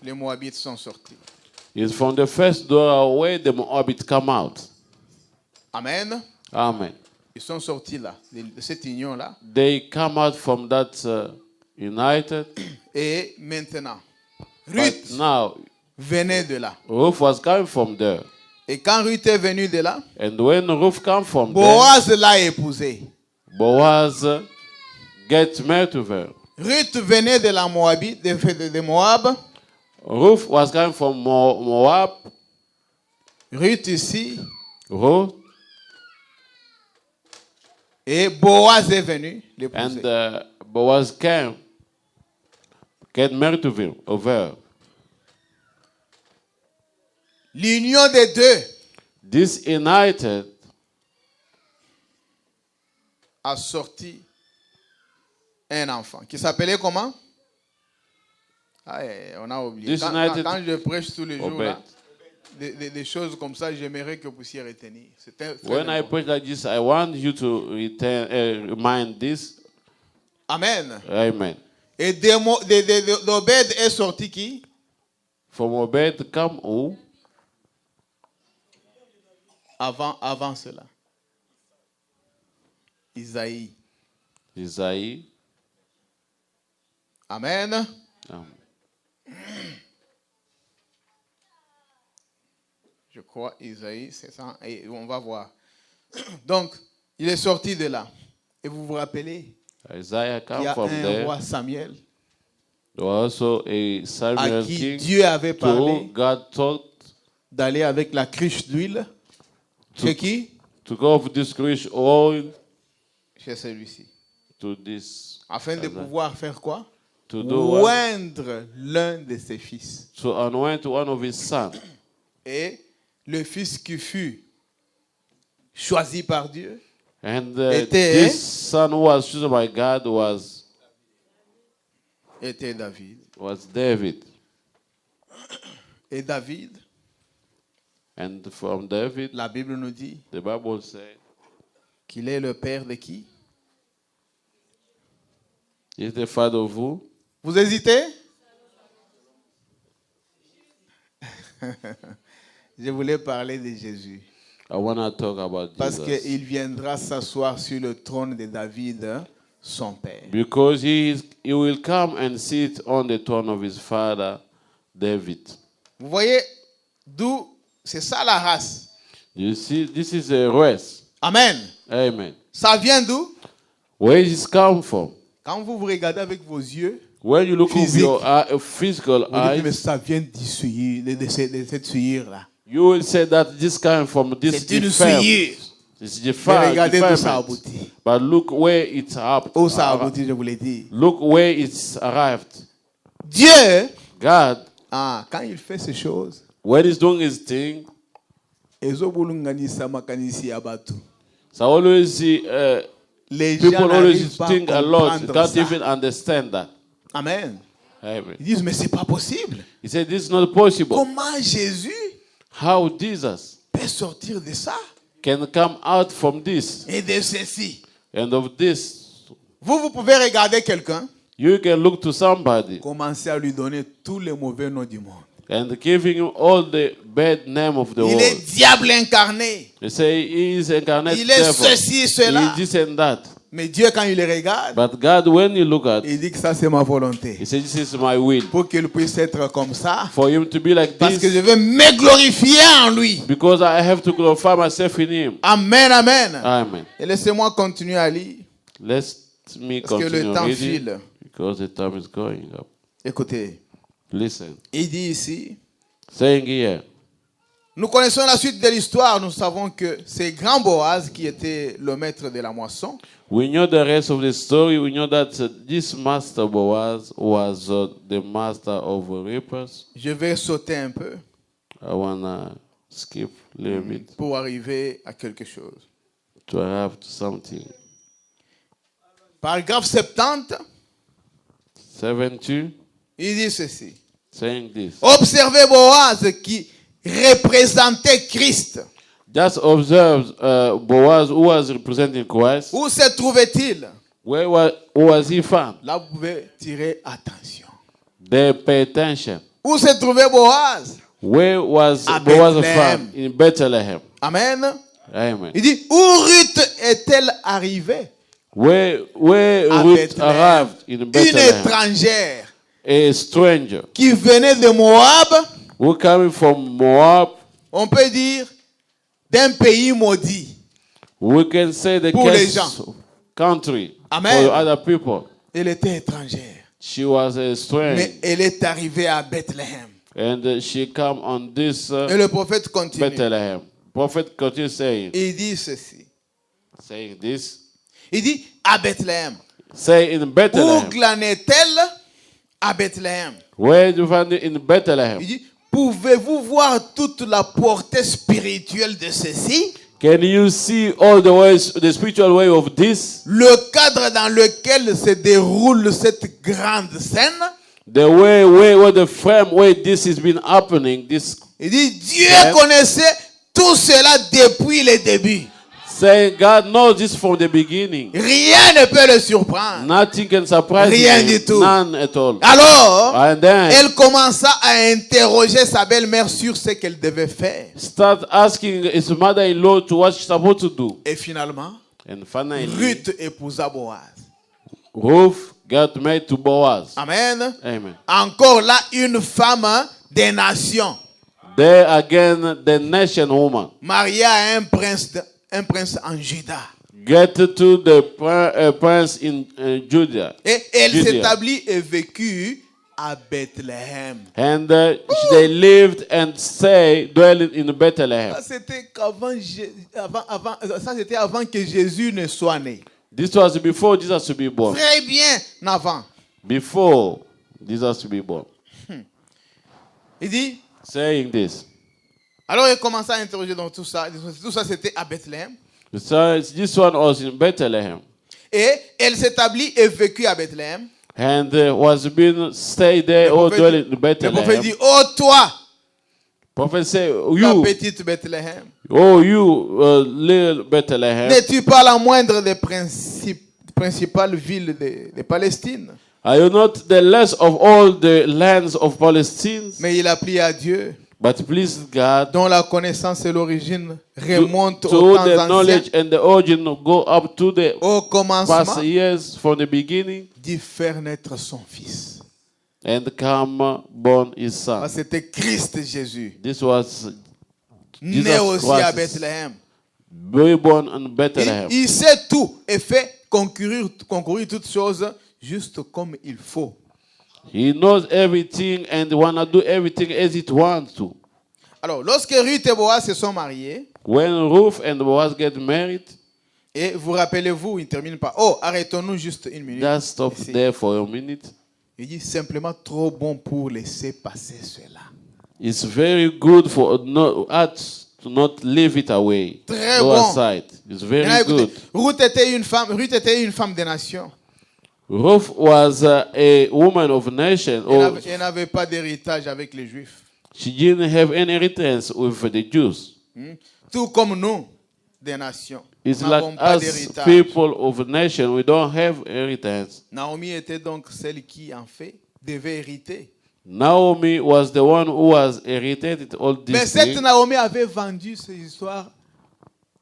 les Moabites sont sortis. It's from the first daughter where the Moabit come out. Amen. Amen. Ils sont sortis là, de cette union-là. They come out from that united. Et maintenant, But Ruth now, venait de là. Ruth was coming from there. Et quand Ruth est venue de là, And when Ruth come from there, Boaz l'a épousée. Boaz get married to her. Ruth venait de la Moabite, de Moab. Ruth was coming from Moab. Ruth ici. Ruth. Et Boaz est venu l'épouser. And Boaz came, get married to him, of her. L'union des deux This united a sorti un enfant qui s'appelait comment? Ah, on a oublié. This united Quand je prêche tous les jours, Obed. là, des choses comme ça, j'aimerais que vous puissiez retenir. C'était très When I important. preach like this, I want you to remind this. Amen. Amen. Et d'Obed est sorti qui? From Obed come who? Avant cela. Isaïe. Isaïe. Amen. Je crois Isaïe, c'est ça. Et on va voir. Donc, il est sorti de là. Et vous vous rappelez, Isaiah il y come a from un there. roi Samuel There was also a à Samuel qui king Dieu avait to parlé whom God told d'aller avec la cruche d'huile. Chez qui? to go with this rich oil Chez celui-ci. to this, Afin de pouvoir faire quoi? to do what? Oindre l'un de ses fils. To anoint one of his sons. Et le fils qui fut choisi par Dieu And était this son who was chosen by God était David. was David. Et David, And from David, la Bible nous dit the Bible says, qu'il est le père de qui? is the father of who? Vous hésitez? Je voulais parler de Jésus. I want to talk about Parce Jesus. qu'il viendra s'asseoir sur le trône de David, son père. Because he will come and sit on the throne of his father, David. Vous voyez d'où c'est ça la race. You see, this is a race. Amen. Amen. Ça vient d'où? Where is it come from? Quand vous vous regardez avec vos yeux, When you look with Physique. your physical vous dites mais eyes, ça vient du souillure, de cette souillure là. you will say that this comes from this C'est une defilement. souillure. It's Mais regardez d'où ça defilement. aboutit. But look where it's up. Où ça aboutit, je vous l'ai dit. Look where it's arrived. Dieu, God, quand il fait ces choses, when he's doing his thing, ezobulunganisa makanisi ya batu. so always Les gens people always n'arrivent pas à think a lot. comprendre Can't ça. even understand that. Amen. Amen. Ils disent, mais c'est pas possible. He said, this is not possible. Comment Jésus How Jesus peut sortir de ça can come out from this et de ceci? and of this? Vous pouvez regarder quelqu'un, You can look to somebody commencer à lui donner tous les mauvais noms du monde. and giving him all the bad name of the Il world. est diable incarné. They say he is incarnate Il est devil. ceci, He cela. is this and that. Mais Dieu, quand il les regarde, But God, when you look at, il dit que ça, c'est ma volonté. he says, this is my will. Pour qu'il puisse être comme ça. For him to be like Parce que this, je veux me glorifier en lui. because I have to glorify myself in him. Amen, amen. Amen. Et laissez-moi continuer à lire. Let me Parce que le continue temps reading, file. because the time is going up. Écoutez, Listen. il dit ici, Saying here, nous connaissons la suite de l'histoire. Nous savons que c'est Grand Boaz qui était le maître de la moisson. we know the rest of the story. We know that this master Boaz was the master of reapers. Je vais sauter un peu I want to skip a little bit pour arriver à quelque chose. to have something. Paragraphe 70, 72, il dit ceci. saying this. Observez Boaz qui représentait Christ. Just observe Boaz, who was representing Christ. Où se trouvait-il? Where was he found? Là, vous pouvez tirer attention. They pay attention. Où se trouvait Boaz? Where was À Boaz Bethléem. found? In Bethlehem. Amen. Amen. Il dit, où Ruth est-elle arrivée? Where À Ruth Bethléem. arrived in Une Bethlehem. étrangère A stranger qui venait de Moab, who coming from Moab. on peut dire, d'un pays maudit. We can say the Pour les case gens. country Amen. for other people. Elle était étrangère. She was a stranger, Mais elle est arrivée à Bethléem. and she come on this Et le prophète continue. Bethlehem. Prophet continues saying Il dit ceci. this. Il dit, à Bethléem. Say in Où Bethlehem. glanait-elle? À Bethléem. Where do you find it in Bethlehem? Il dit, pouvez-vous voir toute la portée spirituelle de ceci? Can you see all the ways, the spiritual way of this? Le cadre dans lequel se déroule cette grande scène? The way where the frame where this has been happening. This Il dit, Dieu Yeah. connaissait tout cela depuis le début. saying God knows this from the beginning. Rien ne peut le surprendre. Nothing can surprise Rien him. du tout. None at all. Alors, And then elle commença à interroger sa belle-mère sur ce qu'elle devait faire. start asking his mother-in-law to what she's supposed to do. Et finalement, And finally, Ruth épousa Boaz. Ruth got married to Boaz. Amen. Amen. Encore là, une femme des nations. There again, the nation woman Mariée à un prince en Juda. get to the prince in Judah. Et elle Judea. s'établit et vécut à Bethléem. And they lived and stayed dwelling in Bethlehem. Ça, c'était c'était avant que Jésus ne soit né. This was before Jesus to be born. Très bien avant. Before Jesus to be born. Il dit, Saying this. alors il commença à interroger dans tout ça. Tout ça, c'était à Bethléem. So this one was in Bethlehem. Et elle s'établit et vécut à Bethléem. And was being stayed there or dwelling in Le prophète Bethlehem. dit, oh toi, Prophet say, la you, petite Bethléem, little Bethlehem, n'es-tu pas la moindre des principales villes de Palestine? are you not the less of all the lands of Palestine? Mais il a pris à Dieu, But please God, dont la connaissance et l'origine remontent to aux the temps knowledge anciens, and the origin go up to the au past commencement, years from the beginning, d'y faire naître son fils. and come born his son. Ah, c'était Christ Jésus, This was né Jesus aussi à Christ, Bethléem. born in Bethlehem. Il sait tout et fait concourir toutes choses juste comme il faut. He knows everything and wanna do everything as it wants to. Alors, lorsque Ruth et Boaz se sont mariés, When Ruth and Boaz get married, et vous rappelez-vous, il termine par, oh, arrêtons-nous juste une minute. just stop Ici. there for a minute. Il dit simplement trop bon pour laisser passer cela. It's very good for us to not leave it away. Très Go bon. aside. It's Maintenant, very écoutez, good. Ruth était une femme des nations. Ruth was a woman of nation. Elle n'avait pas d'héritage avec les Juifs. She didn't have any inheritance with the Jews. Tout comme nous, des nations. It's Nous like n'avons pas us d'héritage. people of nation, we don't have inheritance. Naomi était donc celle qui, en fait, devait hériter. Naomi was the one who was inherited all Mais these cette things. Naomi avait vendu ces histoires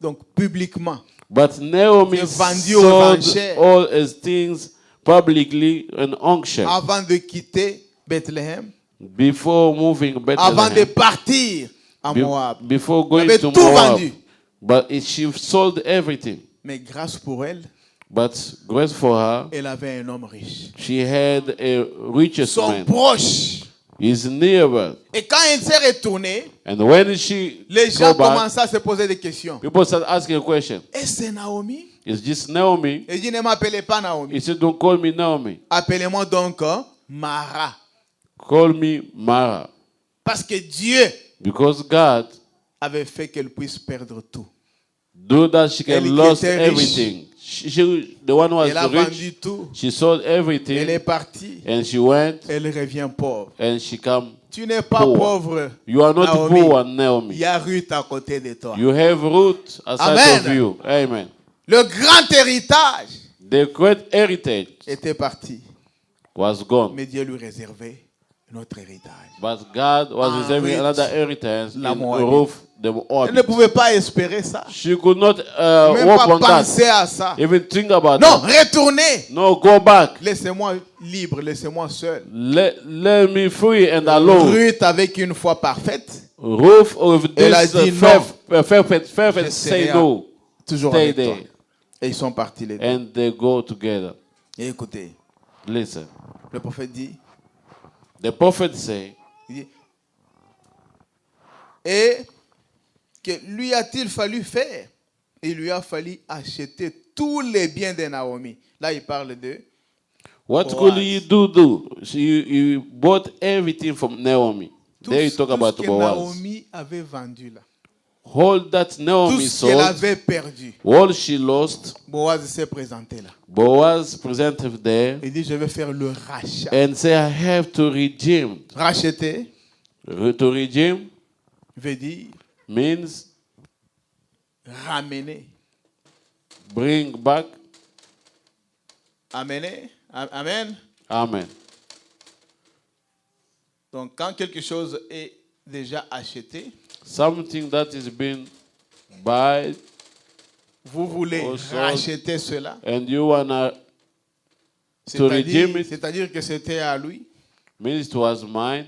donc publiquement. But Naomi C'est vendu aux sold enchères. all his things publicly in auction Avant de quitter Bethléem, before moving avant de Bethlehem, partir à Moab. before Elle going avait to tout Moab. vendu. But she sold everything. Mais grâce pour elle, But grace for her, elle avait un homme riche. she had a richest Son man, proche. his neighbor. Et quand elle s'est retournée, And when she les gens go back, commençaient à se poser des questions. people start asking a question. Est-ce que c'est Naomi? Is this Naomi? Elle dit, ne m'appelez pas Naomi. He said, don't call me Naomi. Appelez-moi donc Mara. Call me Mara. Parce que Dieu Because God avait fait qu'elle puisse perdre tout. do that she can Elle qui lose était riche. everything. The one who was Elle a rich, vendu tout. she sold Elle everything est partie. and she went Elle revient pauvre. and she come. Tu n'es pas Poor. pauvre. You are not Naomi. poor, Il Naomi. y a Ruth à côté de toi. You have Ruth aside Amen. of you. Amen. Le grand héritage The great heritage était parti. was gone. Mais Dieu lui réservait notre héritage. But God was reserving Ruth, another inheritance la in Moabite. Ruth, the Elle ne Moabite. pouvait pas espérer ça. She could not Même work pas on that. penser à ça. Even think about Non, that. retournez. No, go back. Laissez-moi libre, laissez-moi seul. Let me free and alone. Ruth avec une foi parfaite, Ruth of Elle a this dit perfect Je say serai no. toujours Stay avec toi. there. Et ils sont partis les deux. And they go together. Et écoutez, Listen. le prophète dit, The prophet say, il dit, et que lui a-t-il fallu faire? Il lui a fallu acheter tous les biens de Naomi. Là, il parle de what Boaz. could he do? He bought everything from Naomi. tout, There you tout talk ce about que Boaz. Naomi avait vendu là. All that Tout Naomi ce qu'elle sold, avait perdu. all she lost, Boaz s'est présenté là. Boaz presented there Il dit, je vais faire le rachat. and say, I have to redeem. Racheter To redeem veut dire means ramener. bring back. Amener. Amen. Amen. Donc, quand quelque chose est déjà acheté, Something that is being bought vous voulez Also- racheter cela. and you wanna To redeem it. C'est-à-dire que c'était à lui. means it was mine.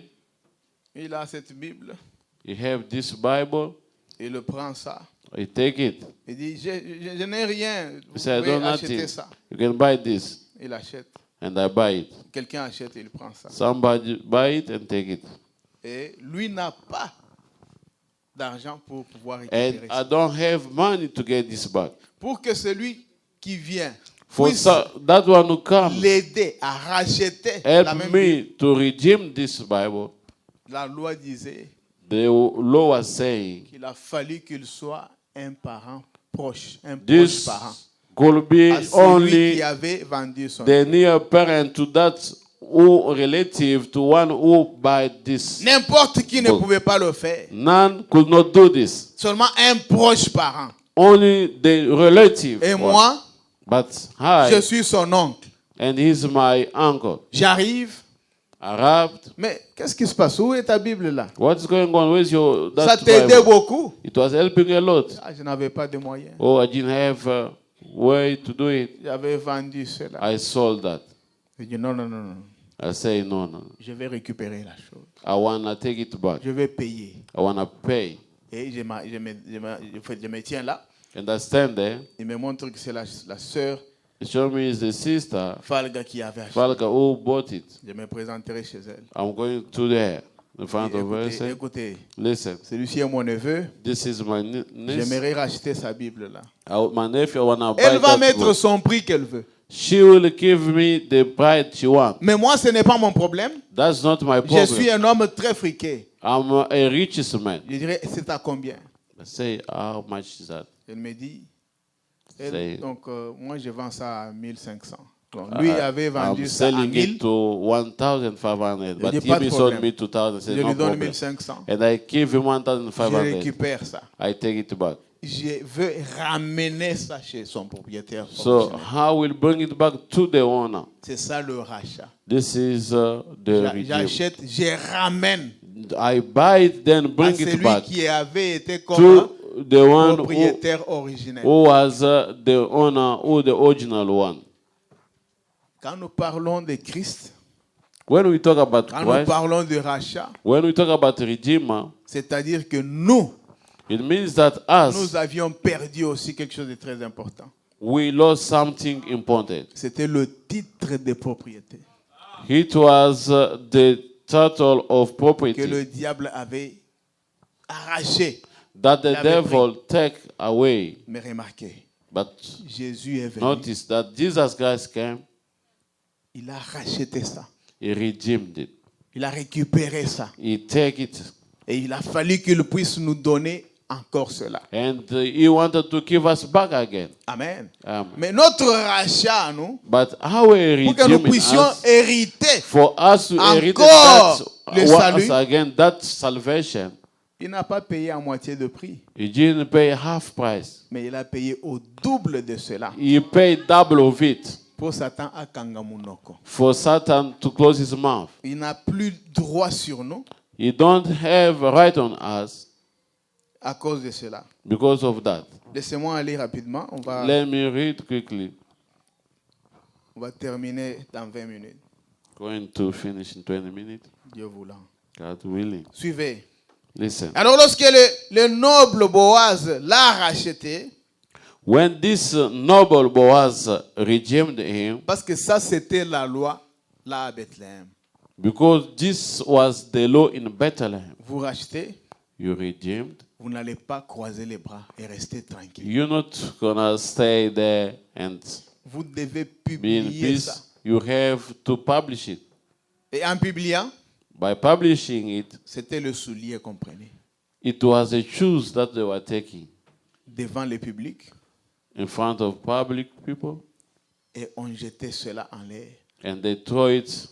Il a cette Bible. You have this Bible. Il prend ça. You take it. Il dit, je n'ai rien. Vous You say, I pouvez don't acheter nothing. ça. You can buy this. Il achète. And I buy it. Quelqu'un achète et il prend ça. Somebody buy it and take it. Et lui n'a pas d'argent pour pouvoir And récupérer I ça. don't have money to get this back. Pour que celui qui vient For puisse that one who comes, l'aider à racheter la help même me Bible. to redeem this Bible. La loi disait The law was saying qu'il a fallu qu'il soit un parent proche, un proche this parent. could be À celui only qui avait vendu son. the near parent to that who relative to one who buy this. N'importe qui ne Bon. pouvait pas le faire. None could not do this. Seulement un proche parent. Only the relative. Et one. moi, But je I suis son oncle. and he's my uncle. J'arrive. Arrived. Mais qu'est-ce qui se passe? Où est ta Bible là? What's going on? Where's your Ça that t'aidait Bible? beaucoup. It was helping a lot. Ah, je n'avais pas de moyens. Oh, I didn't have a way to do it. J'avais vendu cela. I sold that. Je dis non, non, non, non. I say no. Je vais récupérer la chose. I wanna take it back. Je vais payer. I wanna pay. Et je me tiens là. And I stand there. Il me montre que c'est la sœur It show me is the sister Falga qui avait acheté. Falka who bought it. Je me présenterai chez elle. I'm going to there in front of her. Écoutez, Say, écoutez, listen, celui-ci est mon neveu. this is my niece. J'aimerais racheter sa Bible là. My nephew, I wanna buy Elle va that mettre book. son prix qu'elle veut. she will give me the bride she wants. Mais moi, ce n'est pas mon problème. That's not my Je suis problem. un homme très friqué. I'm a richest man. Je dirais, c'est à combien? I say, how much is that? Elle me dit. C'est- Donc, moi, je vends ça à 1500. Donc, lui avait vendu I'm ça à selling 1000. it to 1,500, but dis pas de he sold problème. me 2,000. Je Say, lui no donne problem. 1500. And I give him Je 1,500. récupère ça. I take it back. Je veux ramener ça chez son propriétaire. So originel. I will bring it back to the owner. C'est ça le rachat. This is the redeem. J'achète, je ramène I buy it, then à bring it celui back qui avait été comme to the one propriétaire originel. who was the owner or the original one. Quand nous parlons de Christ, When we talk about quand nous Christ, parlons de rachat, when we talk about Redeemer, c'est-à-dire que nous it means that us, nous avions perdu aussi quelque chose de très important. we lost something important. C'était le titre de propriété It was the title of que property le diable avait arraché. that the l'avait devil take away. Mais remarquez, But Jésus est venu, notice that Jesus Christ came, il a racheté ça, he redeemed it. il a récupéré ça. He take it. Et il a fallu qu'il puisse nous donner encore cela. And he wanted to give us back again. Amen. Amen. Mais notre rachat, nous, But how we pour que nous redeem puissions us, hériter, for us to inherit encore that, le salut. once again, that salvation, il n'a pas payé à moitié de prix, he didn't pay half price. mais il a payé au double de cela. He paid double of it Pour Satan à Kangamunoko. for Satan to close his mouth. Il n'a plus droit sur nous He don't have a right on us à cause de cela. because of that. Laissez-moi aller rapidement. On va Let me read quickly. terminer dans 20 minutes. Going to finish in 20 minutes. Dieu voulant. God willing. Suivez. Listen. Alors lorsque le noble Boaz l'a racheté, When this noble Boaz redeemed him, parce que ça c'était la loi là à Bethléem. because this was the law in Bethlehem, Vous rachetez, you redeemed. vous n'allez pas croiser les bras et rester tranquille. You're not gonna stay there and Vous devez be in publier ça. peace. You have to publish it. Et en publiant, By publishing it, c'était le soulier, comprenez, it was a shoes that they were taking devant le public, in front of public people, et on jetait cela en l'air. and they throw it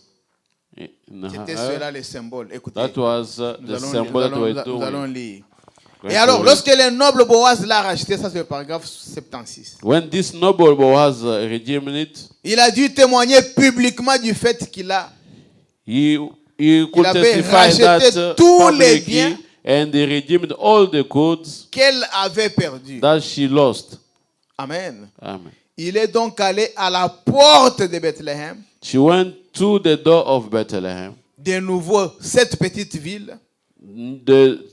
in the C'était air. cela le symbole. Écoutez, That was nous the allons, symbol that we're nous allons doing. lire. Going Et to alors, read. lorsque le noble Boaz l'a racheté, ça c'est le paragraphe 76, When this noble Boaz redeemed it, il a dû témoigner publiquement du fait qu'il a he could avait testify racheté that tous les publicly, biens and he redeemed all the goods qu'elle avait perdu. that she lost. Amen. Amen. Il est donc allé à la porte de Bethléem, She went to the door of Bethlehem, de nouveau cette petite ville,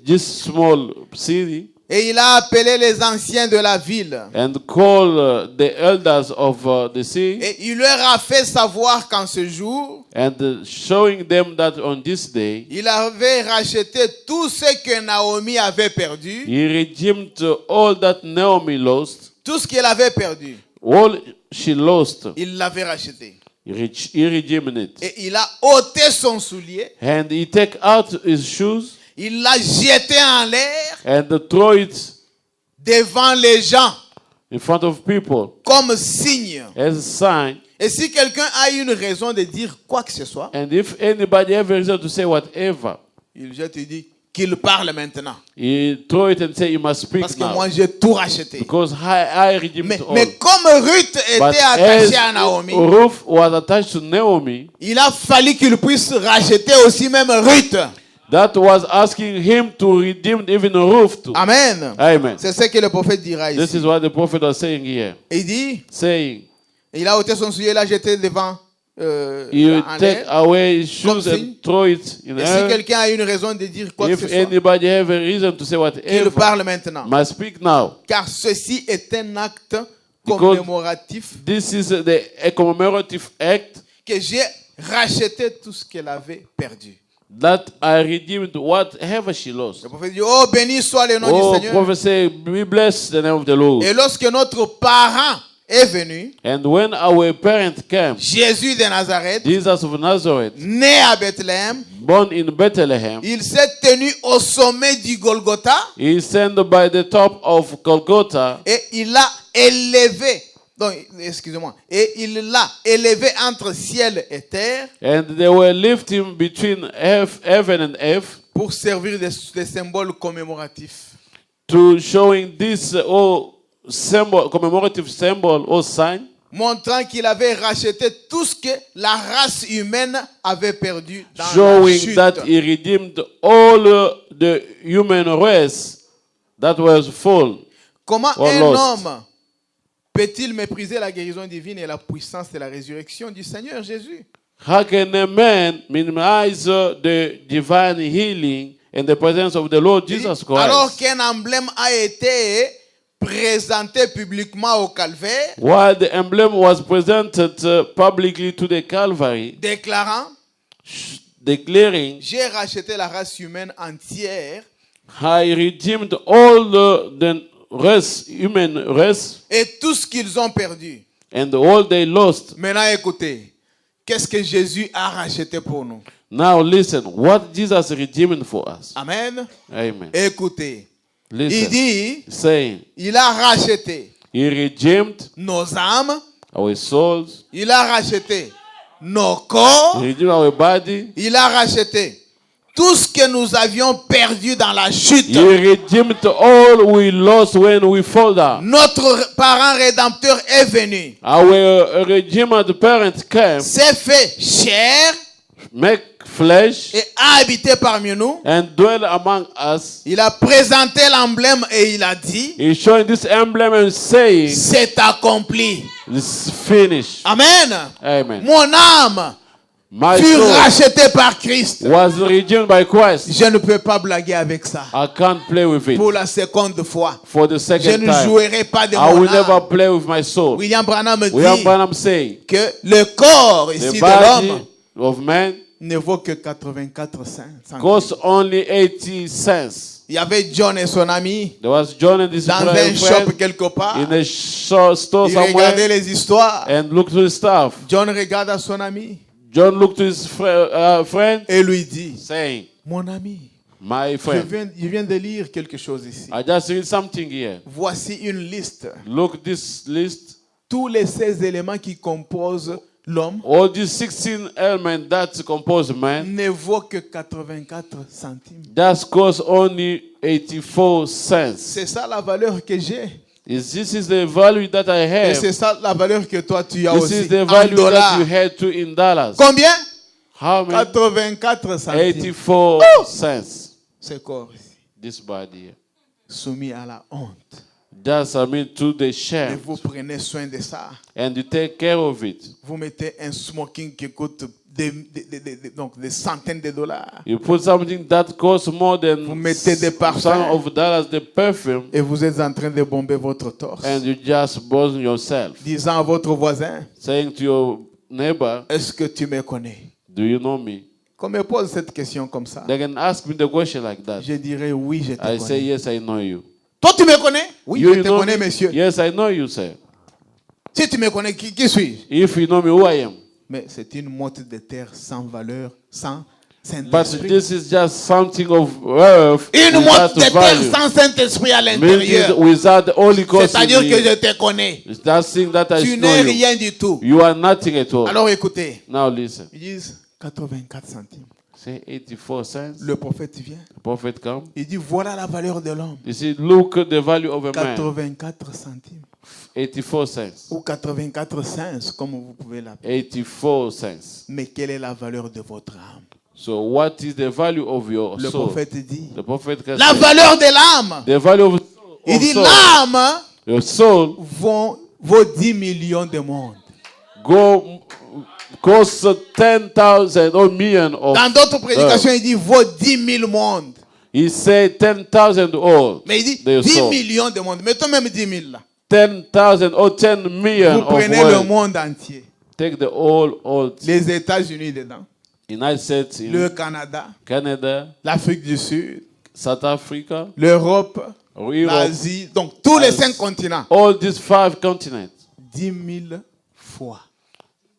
this small city, et il a appelé les anciens de la ville. and called the elders of the city, Et il leur a fait savoir qu'en ce jour, and showing them that on this day, il avait racheté tout ce que Naomi avait perdu, he redeemed all that Naomi lost, tout ce qu'elle avait perdu, all she lost, il l'avait racheté. he redeemed it. Et il a ôté son soulier, And he take out his shoes il l'a jeté en l'air and throw it devant les gens in front of people comme signe. as a sign. Et si quelqu'un a une raison de dire quoi que ce soit, And if anybody ever reason to say whatever, il jette et dit qu'il parle maintenant. he throw it and say, you must speak Parce que now. moi j'ai tout racheté. Because I redeemed all. Mais comme Ruth But était as attachée à Naomi, Ruth was attached to Naomi, il a fallu qu'il puisse racheter aussi même Ruth. that was asking him to redeem even Ruth too. Amen. Amen. C'est ce que le prophète dira This ici. is what the prophet was saying here. Il dit, Saying, il a ôté son soulier, il l'a jeté devant you en take l'air. away his shoes signe. and throw it in Et si air. quelqu'un a une raison de dire quoi que If ce soit, anybody have a reason to say qu'il whatever, parle maintenant. must speak now. Car ceci est un acte Because commémoratif this is a commemorative act que j'ai racheté tout ce qu'elle avait perdu. that I redeemed whatever she lost. Le prophète dit, oh béni soit le nom Oh, du Seigneur. prophet say, we bless the name of the Lord. Et lorsque notre parent est venu, And when our parents came, Jésus de Nazareth, Jesus of Nazareth, né à Bethléem, born in Bethlehem, il s'est tenu au sommet du Golgotha he stand by the top of Golgotha, et il l'a élevé. Donc, excusez-moi. Et il l'a élevé entre ciel et terre and they were lifting between heaven and earth pour servir des symboles commémoratifs. to showing this symbol, commemorative symbol or sign, Montrant qu'il avait racheté tout ce que la race humaine avait perdu dans la showing chute. that he redeemed all the human race that was full. Comment or un lost. homme peut-il mépriser la guérison divine et la puissance de la résurrection du Seigneur Jésus? How can a man minimize the divine healing and the presence of the Lord Jesus Christ? Alors qu'un emblème a été présenté publiquement au calvaire, While the emblem was presented publicly to the Calvary, déclarant, declaring, j'ai racheté la race humaine entière I redeemed all the race, human race, et tout ce qu'ils ont perdu. and all they lost. Maintenant écoutez, qu'est-ce que Jésus a racheté pour nous? Now listen, what Jesus redeemed for us. Amen. Amen. Écoutez, il Listen, dit, saying, il a racheté he redeemed nos âmes, our souls, il a racheté nos he corps, redeemed our body, il a racheté tout ce que nous avions perdu dans la chute. he redeemed all we lost when we fall down. Notre parent rédempteur est venu, Our redeemed parent came, s'est fait chair make flesh, et a habité parmi nous. and dwell among us. Il a présenté l'emblème et il a dit, He's showing this emblem and saying, c'est accompli. it's finished. Amen. Amen. Mon âme My fut soul rachetée par Christ. was redeemed by Christ. Je ne peux pas blaguer avec ça. I can't play with it Pour la seconde fois, for the je second ne time. jouerai pas de I mon will never âme. play with my soul. William Branham William dit Branham say, que le corps ici the de body l'homme of man ne vaut que 84 cents. costs only 80 cents. Il y avait John et son ami There was John and his dans un friend shop quelque part. in a store Il regardait somewhere les histoires. and looked to his staff. John regarde à son ami John looked to his friend et lui dit, saying, mon ami, my friend, je viens de lire quelque chose ici. I just read something here. Voici une liste. Look this list. Tous les 16 éléments qui composent l'homme All these 16 elements that compose man, ne vaut que 84 centimes. that costs only 84 cents. C'est ça la valeur que j'ai. This is the value that I Et have. c'est ça la valeur que toi tu as This aussi. is the En value dollars. that you had to in dollars. Combien? How many? 84 centimes. 84 cents. Ce corps ici, This body. soumis à la honte. That's to the Et shame. vous prenez soin de ça. And you take care of it. Vous mettez un smoking qui coûte donc des centaines de dollars. You put something that costs more Vous than mettez des parfums. some of dollars, the perfume, Et vous êtes en train de bomber votre torse. and you just burn yourself. Disant à votre voisin, Saying to your neighbor, est-ce que tu me connais? do you know me? Qu'on me pose cette question comme ça. They can ask me the question like that. Je dirais oui, je te I say, connais. yes, I know you. Toi, tu me connais? Oui, You je te know connais, me? monsieur. Yes, I know you, sir. Si tu me connais, qui suis-je? If you know me, who I am. Mais c'est une motte de terre sans valeur, sans But Saint-Esprit. this is just something of earth Une motte without de terre value. sans Saint-Esprit à Meaning l'intérieur. without the Holy Ghost in C'est-à-dire que you. je te connais. It's that thing that I Tu know n'es you. rien du tout. You are nothing at all. Alors écoutez, Now listen. ils disent 84 centimes. Say 84 cents. Le prophète vient. The prophet come. Il dit voilà la valeur de l'homme. You see, look at the value of a man. 84 centimes. 84 cents. Ou 84 cents, comme vous pouvez l'appeler. 84 cents. Mais quelle est la valeur de votre âme? So what is the value of your Le soul? prophète dit The prophet can la say, valeur de l'âme. the value of Il dit soul. l'âme Your soul vaut 10 millions de monde. costs 10,000 or million of. Dans d'autres prédications, il dit vaut 10 000 mondes. He said 10,000 all. Mais il dit Their 10 soul. millions de monde. Mettons même 10 000 là. 10,000 or 10 million Vous of prenez le world. monde entier. Take the all Les États-Unis dedans. United States, Le Canada. Canada, L'Afrique du Sud. South Africa, L'Europe. Europe, L'Asie. Donc tous les As- 5 continents. all these 5 continents. 10 000 fois.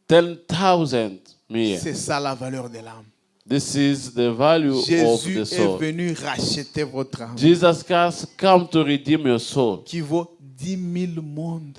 10,000 million. C'est ça la valeur de l'âme. This is the value of Jésus the est soul. venu racheter votre âme. Jesus Christ come to redeem your soul. Qui vaut 10 000 mondes.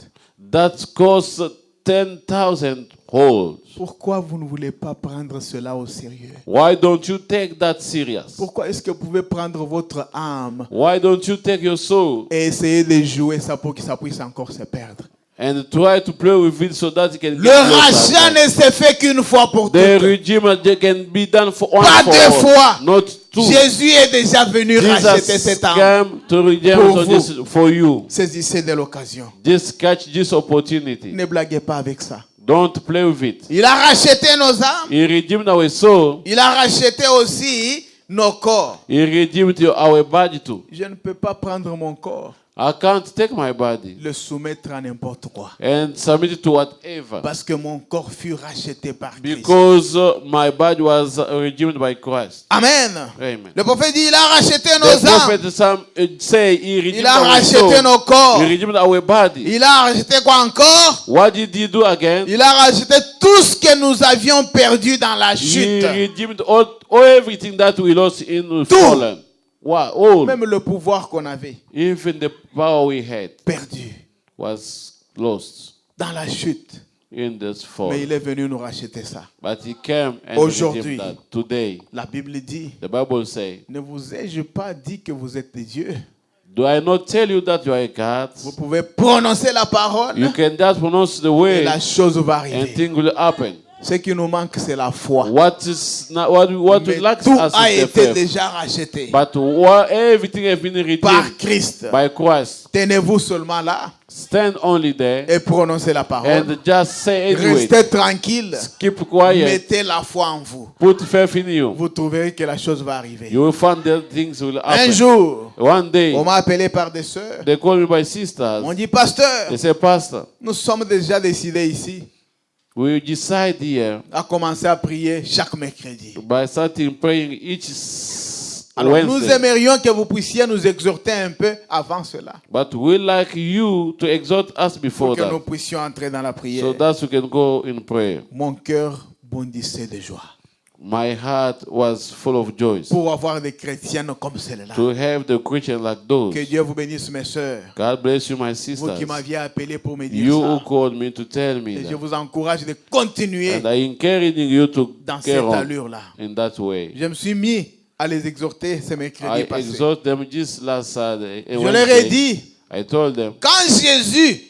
That costs 10,000 whole. Pourquoi vous ne voulez pas prendre cela au sérieux? Why don't you take that serious? Pourquoi est-ce que vous pouvez prendre votre âme Why don't you take your soul et essayer de jouer ça pour que ça puisse encore se perdre? and try to play with it so that it can Le get rachat ne se fait qu'une fois pour The toutes. redeem can be done for one Pas for deux all, fois. not two. Jésus est déjà venu racheter Jesus cette âme. came to redeem Pour this for you. Saisissez de l'occasion. Just catch this opportunity. Ne blaguez pas avec ça. Don't play with it. Il a racheté nos âmes. He redeemed our soul. Il a racheté aussi nos corps. He redeemed our body too. Je ne peux pas prendre mon corps, I can't take my body le soumettre à n'importe quoi. and submit it to whatever. Parce que mon corps fut racheté par Christ. Because my body was redeemed by Christ. Amen. Amen. Le prophète dit, il a racheté The nos âmes. prophet Sam say he redeemed Il a our racheté soul. nos corps. He redeemed our body. Il a racheté quoi encore? What did he do again? Il a racheté tout ce que nous avions perdu dans la He chute. redeemed all everything that we lost in fallen. Wow, all. Même le pouvoir qu'on avait Even the power we had perdu was lost dans la chute. in this fall. Mais il est venu nous racheter ça. But he came and Aujourd'hui. redeemed that. Today, La Bible dit, the Bible says, ne vous ai-je pas dit que vous êtes des dieux? do I not tell you that you are God? Vous pouvez prononcer la parole You can just pronounce the et word la chose va and arriver. things will happen. Ce qui nous manque, c'est la foi. What Mais lacks tout us a is the été faith. déjà racheté But everything has been par redeemed Christ. by Christ. Tenez-vous seulement là Stand only there et prononcez la parole. and just say anyway. Restez tranquille. Keep quiet. Mettez la foi en vous. Put faith in you. Vous trouverez que la chose va arriver. You will find that things will Un happen. jour, One day, on m'a appelé par des sœurs. they call me by sisters. On dit, pasteur, They say, Pastor, nous sommes déjà décidés ici we decide here à commencer à prier chaque mercredi. by starting praying each Alors, nous Wednesday. aimerions que vous puissiez nous exhorter un peu avant cela, But we like you to exhort us pour before que that, nous puissions entrer dans la prière. so that we can go in prayer. Mon cœur bondissait de joie My heart was full of joy pour avoir des chrétiennes comme celle-là. to have the Christian like those. Que Dieu vous bénisse, mes sœurs. God bless you, my Vous sisters. qui m'aviez appelé pour me dire You who ça. called me to tell me Et je that. vous encourage de continuer And I encourage you to dans carry cette on allure-là. in that way. Je me suis mis à les exhorter ce mercredi I passé. exhort them just last Saturday. Je leur ai dit, I told them quand Jésus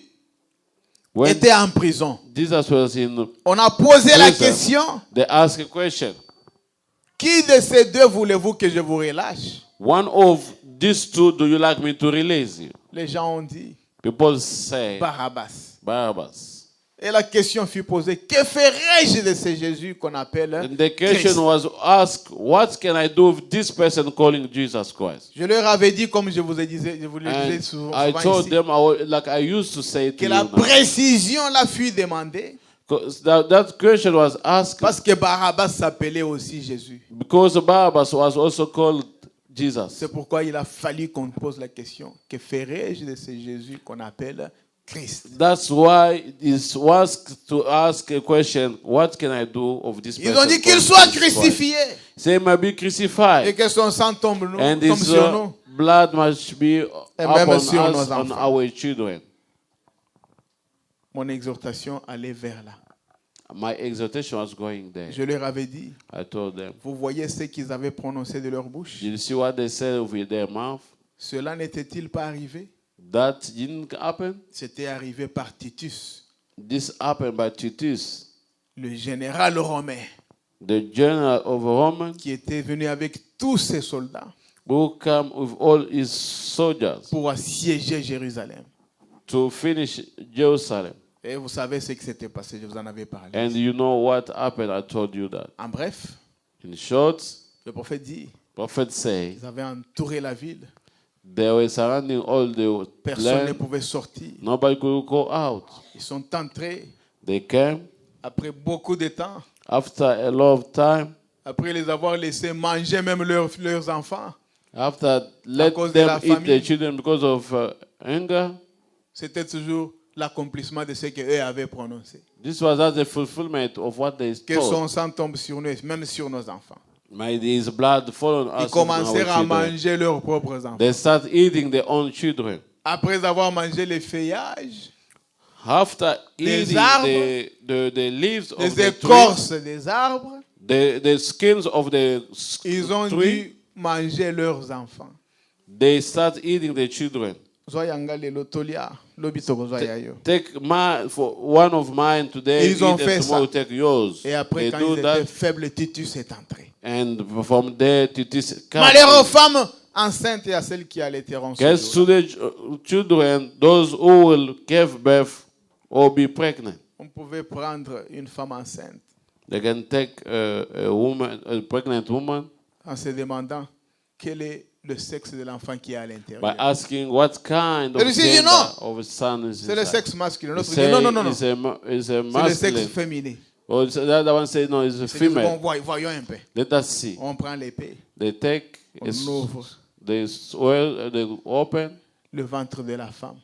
when était en prison, Jesus was in, on a posé la prison, question, they asked a question. qui de ces deux voulez-vous que je vous relâche? One of these two, do you like me to release you? Les gens ont dit, People say Barabbas. Barabbas. Et la question fut posée, que ferais-je de ce Jésus qu'on appelle And the Christ? question was asked, what can I do with this person calling Jesus Christ? Je leur avais dit, comme je vous le disais And souvent I told ici, them, like I used to say to que you la now, précision là fut demandée 'cause that question was asked parce que Barabbas s'appelait aussi Jésus. because Barabbas was also called Jesus. C'est pourquoi il a fallu qu'on pose la question, que ferais-je de ce Jésus qu'on appelle Christ? That's why it was to ask a question, what can I do of this Ils person? ont dit qu'il called soit Jesus Christ? crucifié Say, may be et crucified. que son sang tombe And tombe his sur nous. blood must be même upon sur us, nos on enfants. our children. Mon exhortation allait vers là. My exhortation was going there. Je leur avais dit, I told them, vous voyez ce qu'ils avaient prononcé de leur bouche? did you see what they said with their mouth? Cela n'était-il pas arrivé? That didn't happen. C'était arrivé par Titus, This happened by Titus, le général romain, the general of Rome, qui était venu avec tous ses soldats who came with all his soldiers pour assiéger Jérusalem. to finish Jerusalem. Et vous savez ce qui s'était passé, je vous en avais parlé. And you know what happened? I told you that. En bref, In short, le prophète dit, prophet say ils avaient entouré la ville, they were surrounding all the personne ne land. pouvait sortir. Nobody could go out. Ils sont entrés They came après beaucoup de temps, after a lot of time. après les avoir laissés manger même leurs enfants. After let cause de them la eat their famine. children because of anger, C'était toujours l'accomplissement de ce qu'eux avaient prononcé. This was as the fulfillment of what they Que son told. sang tombe sur nous, même sur nos enfants. May his blood fall on Ils us. commencèrent à manger leurs propres enfants. They start eating their own children. Après avoir mangé les feuillages, After Les eating arbres, the leaves of les the tree, écorces des arbres, the skins of the ils ont tree, dû manger leurs enfants. they start eating the children. Zoyanga lelo tolia, lobi toko zoya yo. Take my for one of mine today, Ils ont eat fait and tomorrow ça. take yours. Et après, They quand do ils that, étaient faibles, Titus est entré. and from there to this Malheur aux femmes enceintes et à celles qui allaiteront. ce Guess jour-là. to the children, those who will give birth or be pregnant. On pouvait prendre une femme enceinte They can take a pregnant woman, en se demandant quel est le sexe de l'enfant qui est à by l'intérieur. asking what kind of Celui-ci dit gender non. of a son is C'est le inside. sexe masculin. L'autre dit Say non, non, non, non. it's a C'est le sexe masculine. féminin. Or the other one say no, it's a C'est dit, bon, female. voyons un peu. Let us see. On prend l'épée, They take, on ouvre they swell, they open le ventre de la femme.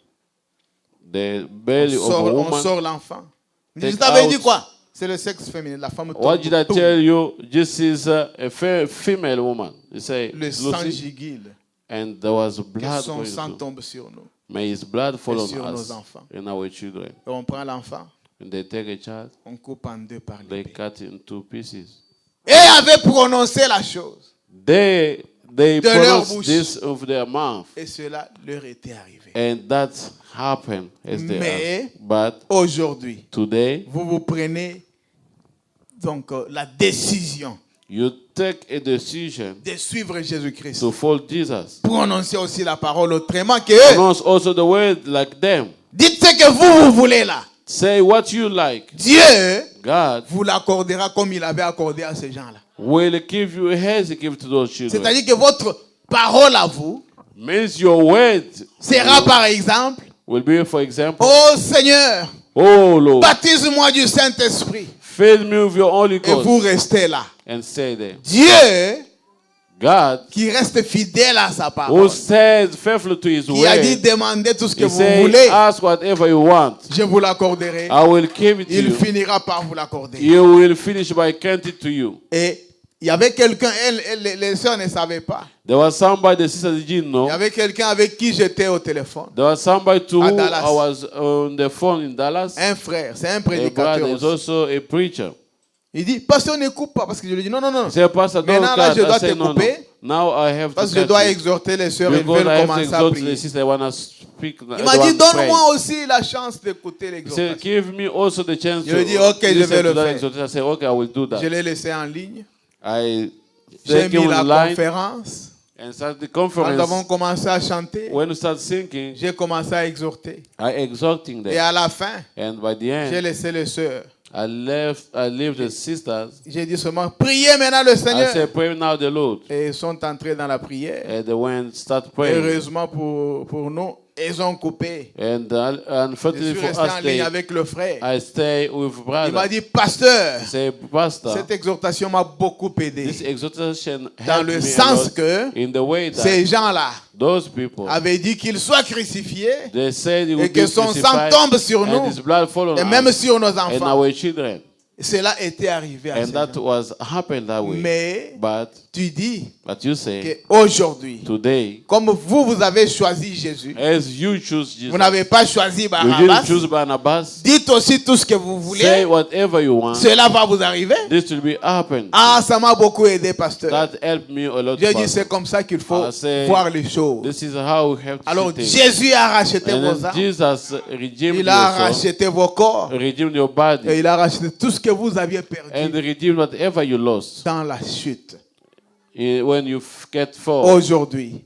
the belly of a On woman. sort l'enfant. Je Take t'avais out- dit quoi? C'est le sexe féminin. La femme tombe. What did I Boum. tell you? This is a female woman. You say, Le sang Lucy, gigile. and there was Que blood son going sang through. tombe sur nous. May his blood fall Et on sur nos us enfants. and our children. Et on prend l'enfant, And they take a child, on coupe en deux par they l'épée. cut in two pieces. Et avait prononcé la chose. They De leur pronounce bouche. this of their mouth, Et cela leur était arrivé. and that happened as they Mais- asked. But Aujourd'hui, today, vous prenez donc la décision you take a decision de suivre Jésus-Christ. to follow Jesus. Prononcez aussi la parole autrement que eux. Pronounce also the word like them. Dites ce que vous voulez là. Say what you like. Dieu God vous l'accordera comme il avait accordé à ces gens-là. will give you as he give to those children. C'est-à-dire que votre parole à vous Means your word sera par exemple, will be, for example, ô Seigneur, oh Lord, baptise-moi du Saint-Esprit. fill me with your Holy Et vous Ghost, restez là. and stay there. Dieu God, qui reste fidèle à sa who parole, says faithful to his qui a dit word, demandez tout ce que he vous say, voulez, ask whatever you want. je vous l'accorderai. I will give it to Il you. finira par vous l'accorder. You will finish by granting it to you. Et il y avait quelqu'un, les sœurs ne savaient pas. There was somebody, the sister didn't Il y know. avait quelqu'un avec qui j'étais au téléphone. There was somebody to À who Dallas. I was on the phone in Dallas. Un frère, c'est un A prédicateur brother is aussi. also a preacher. Il dit, pasteur, ne coupe pas. Parce que je lui dis, non, non, non. He said, Pastor, don't Maintenant, là, cut. je dois I say, te no, no. couper. Now I have Parce to que je cut dois you. exhorter les sœurs, ils Because veulent I have to commencer à exalt the prier. sister. I want to speak. Il m'a dit, donne-moi aussi la chance d'écouter He said, l'exhortation. give me also the chance Je lui dis, ok, je listen vais le to that faire. exhortation. I said, okay, I will do Je that. l'ai laissé en ligne. I J'ai take him mis on la the line conférence. and start the Quand nous avons conference. commencé à chanter, When we start singing, j'ai commencé à exhorter. I exhorting Et them. à la fin, And by the j'ai end, laissé les sœurs. I leave the sisters. J'ai dit seulement, priez maintenant le I Seigneur. said, pray now the Lord. Et ils sont entrés dans la prière. And they went start praying. Heureusement pour nous, ils ont coupé. And Je unfortunately suis for resté en us, ligne avec le frère. I stay with Il m'a brother. dit, pasteur, Say, Pastor, cette exhortation m'a beaucoup aidé. this exhortation Dans helped le me a sens lot que in the way that ces gens-là those people, avaient dit qu'il soit crucifié they said he et would que be son sang crucified tombe sur and nous his blood fall on et même us sur nos and enfants. our children. Cela était arrivé à And ces that gens. was happened that way. Mais But tu dis you say, qu'aujourd'hui, today, comme vous avez choisi Jésus, as you choose Jesus, vous n'avez pas choisi you Barabbas, didn't choose Barnabas, dites aussi tout ce que vous say voulez. whatever you want. Cela va vous arriver. This will be happen. Ah, ça m'a beaucoup aidé, pasteur. That helped me a lot. J'ai dit, Pastor. c'est comme ça qu'il faut I say, voir les choses. This is how we have to Alors, see things. Jésus a racheté And vos then âmes. Jesus redeemed Il your a soul, racheté vos corps. redeemed your body, Et il a racheté tout ce que vous aviez and perdu redeemed whatever you lost. dans la chute. When you get fall Aujourd'hui,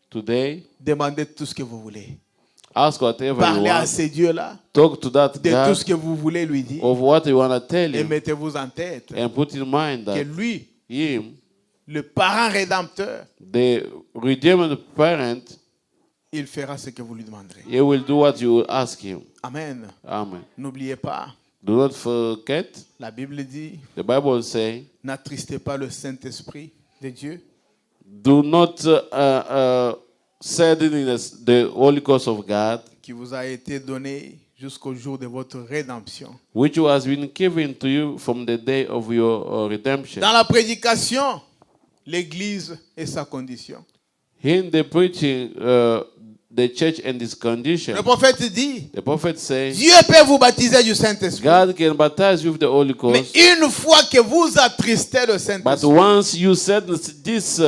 today, demandez tout ce que vous voulez. ask whatever you Parlez à want. ces dieux-là Talk to that de tout God ce que vous voulez lui dire. of what you want to tell Et him, mettez-vous en tête and put in mind que that lui, him, le parent rédempteur, the redeemed parent, il fera ce que vous lui demanderez. he will do what you will ask him. Amen. Amen. N'oubliez pas, Do not forget, la Bible dit, the Bible says, n'attristez pas le Saint-Esprit de Dieu. do not sadden the Holy Ghost of God, Qui vous a été donné jusqu'au jour de votre rédemption. which has been given to you from the day of your redemption. Dans la prédication, l'Église et sa condition. In the preaching, the church and its condition, Le prophète dit, the prophet says, Dieu peut vous baptiser du Saint-Esprit. God can baptize you with the Holy Mais Ghost, une fois que vous attristez le but Saint-Esprit, once you set this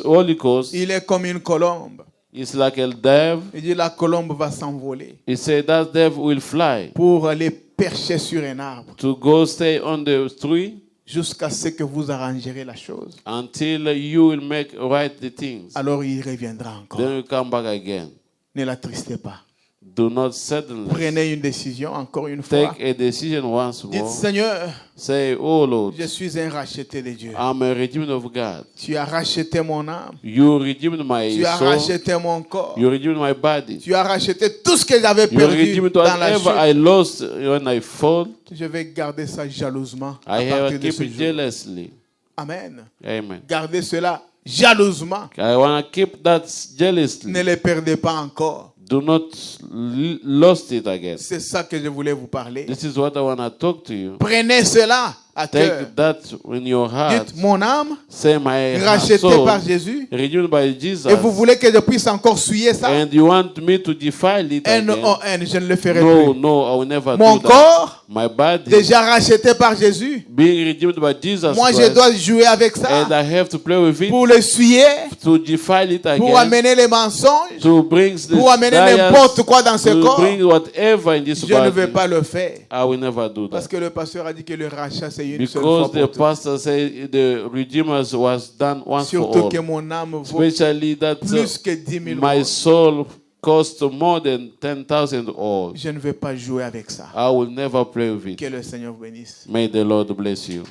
Holy Ghost, il est comme une colombe. it's like a dove. Il dit la colombe va s'envoler He said that dove will fly pour aller percher sur un arbre to go stay on the tree jusqu'à ce que vous arrangerez la chose. until you will make right the things. Alors il reviendra encore. Then you come back again. Ne l'attristez pas. Do not suddenly Prenez une décision encore une fois. take a decision once Dites, more. Seigneur, Say, oh Lord, je suis un racheté de Dieu. I'm a redeemed of God. Tu as racheté mon âme. You redeemed my Tu as soul. racheté mon corps. You redeemed my body. Tu as racheté tout ce que j'avais You perdu redeemed dans la whatever I chute. lost when I fall. Je vais garder ça jalousement à I partir have de keep ce it jour. jealously. Amen. Amen. Gardez cela jalousement. I want to keep that jealously. Ne les perdez pas encore. Do not lost it again. C'est ça que je voulais vous parler. This is what I want to talk to you. Prenez cela à cœur. Take that in your heart. Dites, mon âme, Say my rachetée soul, par Jésus. redeemed by Jesus. Et vous voulez que je puisse encore souiller ça? And you want me to defile it again? N-O-N, je ne le ferai No, plus. no, I will never Mon do that. corps, My body, déjà racheté par Jésus. being redeemed by Jesus Moi, je Christ, dois jouer avec ça and I have to play with it pour le souiller, to defile it pour again, amener les mensonges, to bring the pour amener liars, n'importe quoi dans ce to corps. bring whatever in this Je ne vais body. pas le faire. I will never do Parce that. que le pasteur a dit que le rachat, c'est une seule fois Because the pour toutes. pastor said the Redeemer was done once for Surtout all. que mon âme vaut Especially that plus que 10 000 my euros. soul cost more than 10,000 all. Je ne vais pas jouer avec ça. I will never play with it. Que le Seigneur vous bénisse. May the Lord bless you.